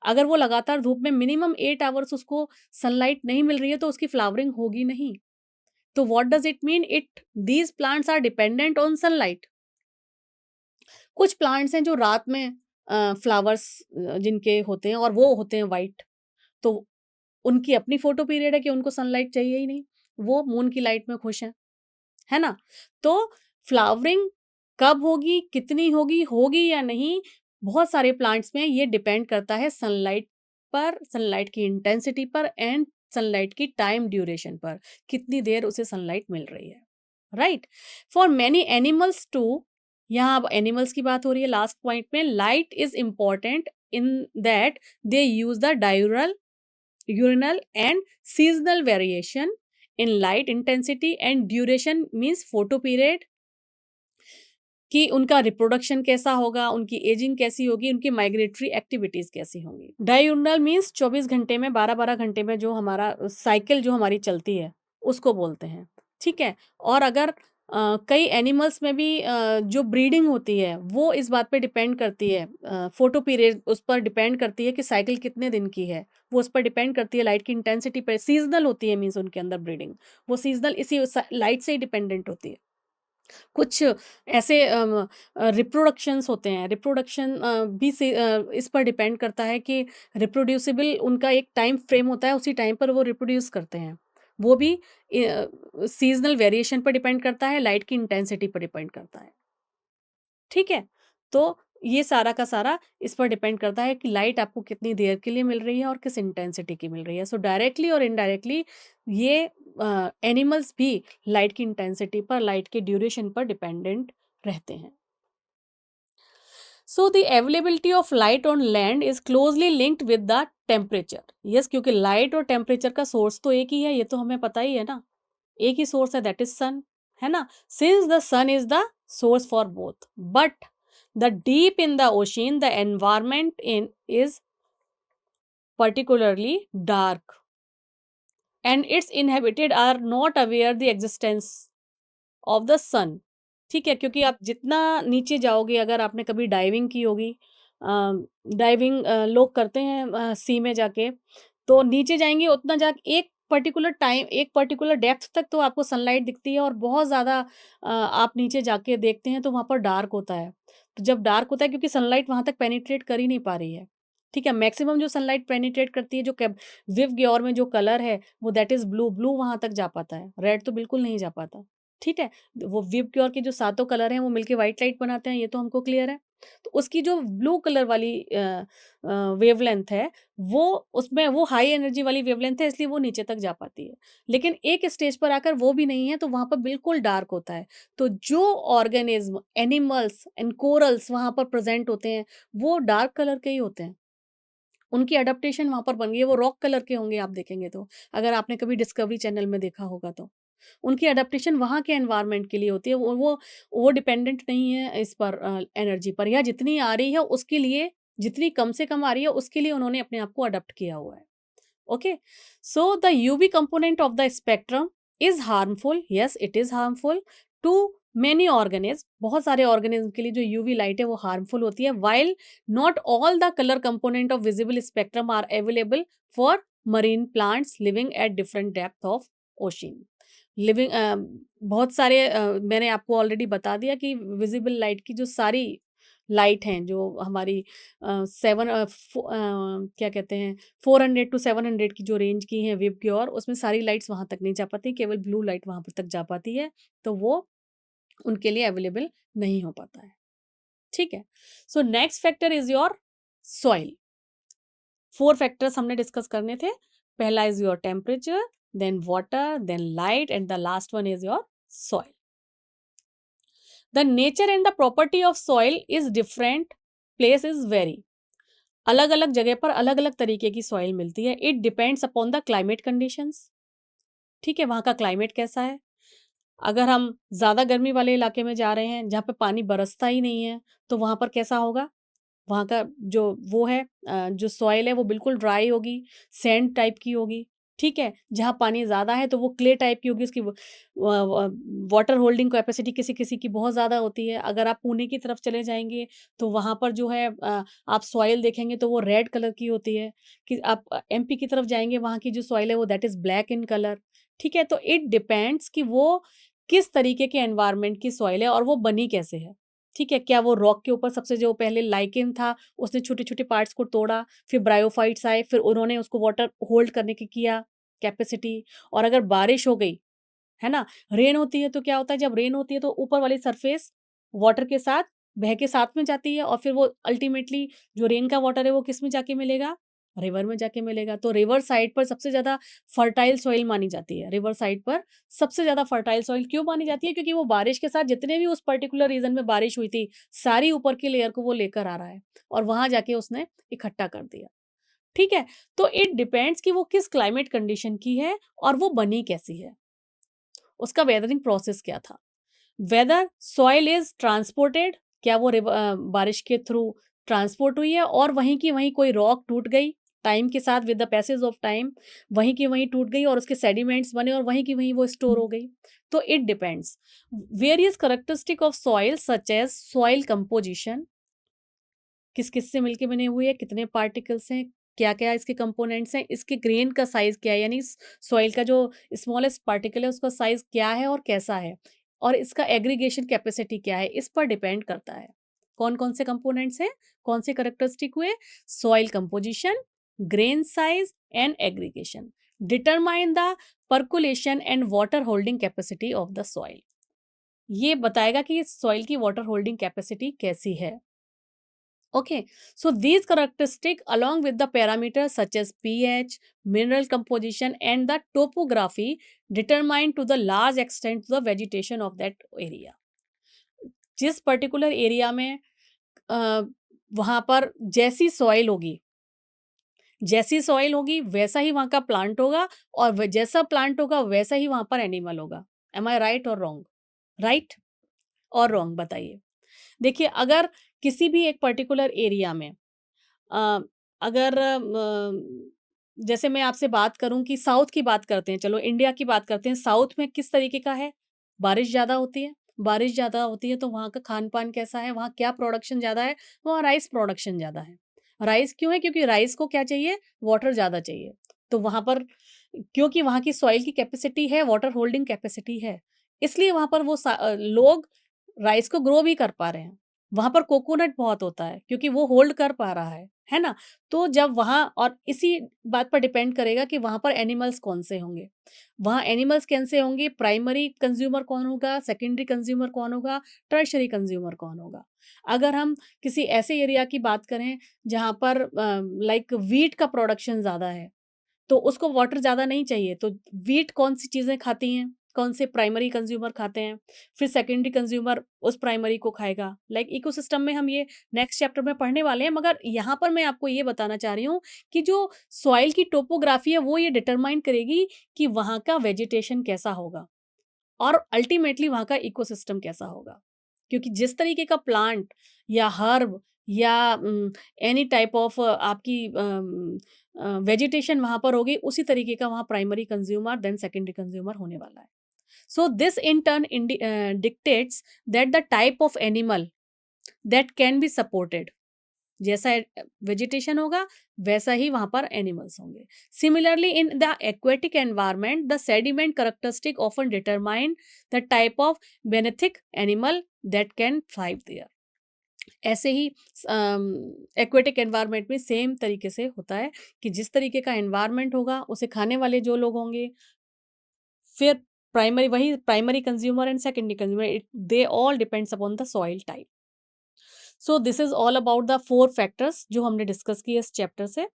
अगर वो लगातार धूप में मिनिमम 8 आवर्स उसको सनलाइट नहीं मिल रही है तो उसकी फ्लावरिंग होगी नहीं। तो what does it mean, it these plants are dependent on sunlight. कुछ प्लांट्स हैं जो रात में फ्लावर्स जिनके होते हैं और वो होते हैं वाइट, तो उनकी अपनी फोटो पीरियड है कि उनको सनलाइट चाहिए ही नहीं, वो मून की लाइट में खुश हैं, है ना? तो फ्लावरिंग कब होगी, कितनी होगी, होगी या नहीं, बहुत सारे प्लांट्स में ये डिपेंड करता है सनलाइट पर, सनलाइट की इंटेंसिटी पर एंड सनलाइट की टाइम ड्यूरेशन पर, कितनी देर उसे सनलाइट मिल रही है, right? For many animals too, यहाँ अब एनिमल्स की बात हो रही है लास्ट पॉइंट में, light is important in that they use the urinal and seasonal variation in light intensity and duration means photo period, कि उनका रिप्रोडक्शन कैसा होगा, उनकी एजिंग कैसी होगी, उनकी माइग्रेटरी एक्टिविटीज कैसी होंगी। डायूर्नल मीन्स 24 घंटे में, 12-12 घंटे में जो हमारा साइकिल जो हमारी चलती है उसको बोलते हैं, ठीक है? और अगर कई एनिमल्स में भी जो ब्रीडिंग होती है वो इस बात पे डिपेंड करती है, फोटो पीरियड उस पर डिपेंड करती है कि साइकिल कितने दिन की है, वो उस पर डिपेंड करती है लाइट की इंटेंसिटी पर। सीजनल होती है मीन्स उनके अंदर ब्रीडिंग, वो सीजनल इसी लाइट से ही डिपेंडेंट होती है। कुछ ऐसे रिप्रोडक्शंस होते हैं, रिप्रोडक्शन भी से इस पर डिपेंड करता है कि रिप्रोड्यूसिबल उनका एक टाइम फ्रेम होता है, उसी टाइम पर वो रिप्रोड्यूस करते हैं। वो भी सीजनल वेरिएशन पर डिपेंड करता है, लाइट की इंटेंसिटी पर डिपेंड करता है, ठीक है? तो ये सारा का सारा इस पर डिपेंड करता है कि लाइट आपको कितनी देर के लिए मिल रही है और किस इंटेंसिटी की मिल रही है। सो डायरेक्टली और इनडायरेक्टली ये एनिमल्स भी लाइट की इंटेंसिटी पर, लाइट के ड्यूरेशन पर डिपेंडेंट रहते हैं। So the availability of light on land is closely linked with the temperature. Yes, क्योंकि लाइट और टेम्परेचर का सोर्स तो एक ही है, ये तो हमें पता ही है ना, एक ही सोर्स है, दैट इज सन, है ना? Since the sun is the source for both, but the deep in the ocean the environment in is particularly dark and its inhabited are not aware the existence of the sun। ठीक है, क्योंकि आप जितना नीचे जाओगे, अगर आपने कभी डाइविंग की होगी, डाइविंग लोग करते हैं सी में जाके, तो नीचे जाएंगे उतना जाके एक पर्टिकुलर डेप्थ तक तो आपको सनलाइट दिखती है, और बहुत ज़्यादा आप नीचे जाके देखते हैं तो वहाँ पर डार्क होता है। तो जब डार्क होता है क्योंकि सनलाइट वहाँ तक पेनिट्रेट कर ही नहीं पा रही है, ठीक है? मैक्सिमम जो सनलाइट पेनिट्रेट करती है, जो विव ग्योर में जो कलर है वो दैट इज ब्लू, ब्लू वहाँ तक जा पाता है, रेड तो बिल्कुल नहीं जा पाता, ठीक है? वो विव क्योर के जो सातों कलर हैं वो मिलके व्हाइट लाइट बनाते हैं, ये तो हमको क्लियर है। तो उसकी जो ब्लू कलर वाली वेवलेंथ है, वो उसमें वो हाई एनर्जी वाली वेवलेंथ है, इसलिए वो नीचे तक जा पाती है। लेकिन एक स्टेज पर आकर वो भी नहीं है, तो वहाँ पर बिल्कुल डार्क होता है। तो जो ऑर्गेनिज्म, एनिमल्स एंड कोरल्स वहाँ पर प्रेजेंट होते हैं वो डार्क कलर के ही होते हैं, उनकी एडाप्टेशन वहाँ पर बन गई है, वो रॉक कलर के होंगे आप देखेंगे तो, अगर आपने कभी डिस्कवरी चैनल में देखा होगा तो। उनकी एडाप्टेशन वहाँ के एनवायरनमेंट के लिए होती है, वो डिपेंडेंट नहीं है इस पर एनर्जी पर, या जितनी आ रही है उसके लिए, जितनी कम से कम आ रही है उसके लिए उन्होंने अपने आप को अडॉप्ट किया हुआ है। Okay, so the UV component of the spectrum is harmful. Yes, it is harmful to many organisms. बहुत सारे organism के लिए जो UV लाइट है वो harmful होती है. While not all the color component of visible spectrum are available for marine plants living at different depth of ocean. Living बहुत सारे मैंने आपको ऑलरेडी बता दिया कि विजिबल लाइट की जो सारी लाइट हैं जो हमारी क्या कहते हैं 400 टू 700 की जो रेंज की हैं वेव की, और उसमें सारी लाइट्स वहाँ तक नहीं जा पाती, केवल ब्लू लाइट वहाँ पर तक जा पाती है, तो वो उनके लिए अवेलेबल नहीं हो पाता है। ठीक है, so next factor is your soil. 4 factors हमने डिस्कस करने थे। पहला is your temperature, then water, then light, and the last one is your soil. The nature and the property of soil is different, place is vary. अलग अलग जगह पर अलग अलग तरीके की सॉइल मिलती है। It depends upon the climate conditions. ठीक है, वहाँ का क्लाइमेट कैसा है। अगर हम ज़्यादा गर्मी वाले इलाके में जा रहे हैं जहाँ पे पानी बरसता ही नहीं है, तो वहाँ पर कैसा होगा, वहाँ का जो वो है जो सॉइल है वो बिल्कुल ड्राई होगी, सैंड टाइप की होगी। ठीक है, जहाँ पानी ज़्यादा है तो वो क्ले टाइप की होगी, उसकी वाटर होल्डिंग कैपेसिटी किसी किसी की बहुत ज़्यादा होती है। अगर आप पुणे की तरफ चले जाएंगे तो वहाँ पर जो है आप सॉइल देखेंगे तो वो रेड कलर की होती है। कि आप एमपी की तरफ जाएंगे, वहाँ की जो सॉइल है वो that is black in colour. ठीक है, तो इट डिपेंड्स कि वो किस तरीके के एनवायरनमेंट की सॉइल है और वो बनी कैसे है। ठीक है, क्या वो रॉक के ऊपर सबसे जो पहले लाइकेन था उसने छोटे-छोटे पार्ट्स को तोड़ा, फिर ब्रायोफाइट्स आए, फिर उन्होंने उसको वाटर होल्ड करने की किया कैपेसिटी। और अगर बारिश हो गई, है ना, रेन होती है तो क्या होता है, जब रेन होती है तो ऊपर वाली सरफेस वाटर के साथ बह के साथ में जाती है, और फिर वो अल्टीमेटली जो रेन का वाटर है वो किस में जाके मिलेगा, रिवर में जाके मिलेगा। तो रिवर साइड पर सबसे ज़्यादा फर्टाइल सॉइल मानी जाती है। रिवर साइड पर सबसे ज़्यादा फर्टाइल सॉइल क्यों मानी जाती है, क्योंकि वो बारिश के साथ जितने भी उस पर्टिकुलर रीजन में बारिश हुई थी, सारी ऊपर की लेयर को वो लेकर आ रहा है और वहां जाके उसने इकट्ठा कर दिया। ठीक है, तो इट डिपेंड्स कि वो किस क्लाइमेट कंडीशन की है और वो बनी कैसी है, उसका वेदरिंग प्रोसेस क्या था। वेदर सॉइल इज ट्रांसपोर्टेड, क्या वो बारिश के थ्रू ट्रांसपोर्ट हुई है और वहीं की वहीं कोई रॉक टूट गई टाइम के साथ, with the passage of time वहीं की वहीं टूट गई और उसके सेडिमेंट्स बने और वहीं की वहीं वो स्टोर हो गई। तो it depends. Various characteristic of soil such as soil composition, किस किस से मिलके बने हुए हैं, कितने पार्टिकल्स हैं, क्या क्या इसके कंपोनेंट्स हैं, इसके ग्रेन का साइज क्या है, यानी सॉइल का जो स्मॉलेस्ट पार्टिकल है उसका साइज क्या है और कैसा है, और इसका एग्रीगेशन कैपेसिटी क्या है, इस पर डिपेंड करता है। कौन कौन से कंपोनेंट्स हैं, कौन से करेक्टरिस्टिक हुए, soil composition, grain size and aggregation determine the percolation and water holding capacity of the soil. ये बताएगा कि सॉइल की वाटर होल्डिंग कैपेसिटी कैसी है। Okay, so these characteristics along with the parameters such as pH, mineral composition and the topography determine to the large extent the vegetation of that area. जिस particular area में वहाँ पर जैसी soil होगी वैसा ही वहाँ का प्लांट होगा, और जैसा प्लांट होगा वैसा ही वहाँ पर एनिमल होगा। एम आई राइट और रॉन्ग? राइट और रॉन्ग बताइए। देखिए, अगर किसी भी एक पर्टिकुलर एरिया में अ, अगर जैसे मैं आपसे बात करूं कि साउथ की बात करते हैं, चलो इंडिया की बात करते हैं, साउथ में किस तरीके का है, बारिश ज़्यादा होती है। बारिश ज़्यादा होती है तो वहाँ का खान पान कैसा है, वहाँ क्या प्रोडक्शन ज़्यादा है, वहाँ राइस प्रोडक्शन ज़्यादा है। राइस क्यों है, क्योंकि राइस को क्या चाहिए, वाटर ज़्यादा चाहिए। तो वहाँ पर क्योंकि वहाँ की सॉइल की कैपेसिटी है, वाटर होल्डिंग कैपेसिटी है, इसलिए वहाँ पर वो लोग राइस को ग्रो भी कर पा रहे हैं। वहाँ पर कोकोनट बहुत होता है क्योंकि वो होल्ड कर पा रहा है ना? तो जब वहाँ, और इसी बात पर डिपेंड करेगा कि वहाँ पर एनिमल्स कौन से होंगे। वहाँ एनिमल्स कैसे होंगे, प्राइमरी कंज़्यूमर कौन होगा, सेकेंडरी कंज़्यूमर कौन होगा, टर्शियरी कंज़्यूमर कौन होगा। अगर हम किसी ऐसे एरिया की बात करें जहाँ पर लाइक व्हीट का प्रोडक्शन ज़्यादा है, तो उसको वाटर ज़्यादा नहीं चाहिए, तो व्हीट कौन-सी चीज़ें खाती हैं? कौन से प्राइमरी कंज्यूमर खाते हैं, फिर सेकेंडरी कंज्यूमर उस प्राइमरी को खाएगा। लाइक इकोसिस्टम में हम ये नेक्स्ट चैप्टर में पढ़ने वाले हैं, मगर यहाँ पर मैं आपको ये बताना चाह रही हूँ कि जो सॉइल की टोपोग्राफी है वो ये डिटरमाइन करेगी कि वहाँ का वेजिटेशन कैसा होगा और अल्टीमेटली वहाँ का इकोसिस्टम कैसा होगा। क्योंकि जिस तरीके का प्लांट या हर्ब या एनी टाइप ऑफ आपकी वेजिटेशन वहाँ पर होगी, उसी तरीके का वहाँ primary consumer then secondary consumer होने वाला है। So this in turn dictates that the type of animal that can be supported, जैसा वेजिटेशन होगा वैसा ही वहां पर एनिमल्स होंगे। Similarly in the aquatic environment the sediment characteristic often determine the type of benthic animal that can thrive there. ऐसे ही aquatic environment में सेम तरीके से होता है कि जिस तरीके का एनवायरमेंट होगा उसे खाने वाले जो लोग होंगे, फिर primary consumer and secondary consumer, they all depends upon the soil type. So this is all about the 4 factors जो हमने डिस्कस किए इस चैप्टर से।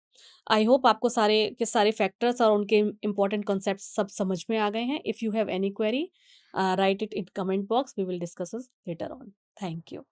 आई होप आपको सारे के सारे फैक्टर्स और उनके इंपॉर्टेंट कॉन्सेप्ट सब समझ में आ गए हैं। If you have any query, write it in comment box, we will discuss later on. Thank you.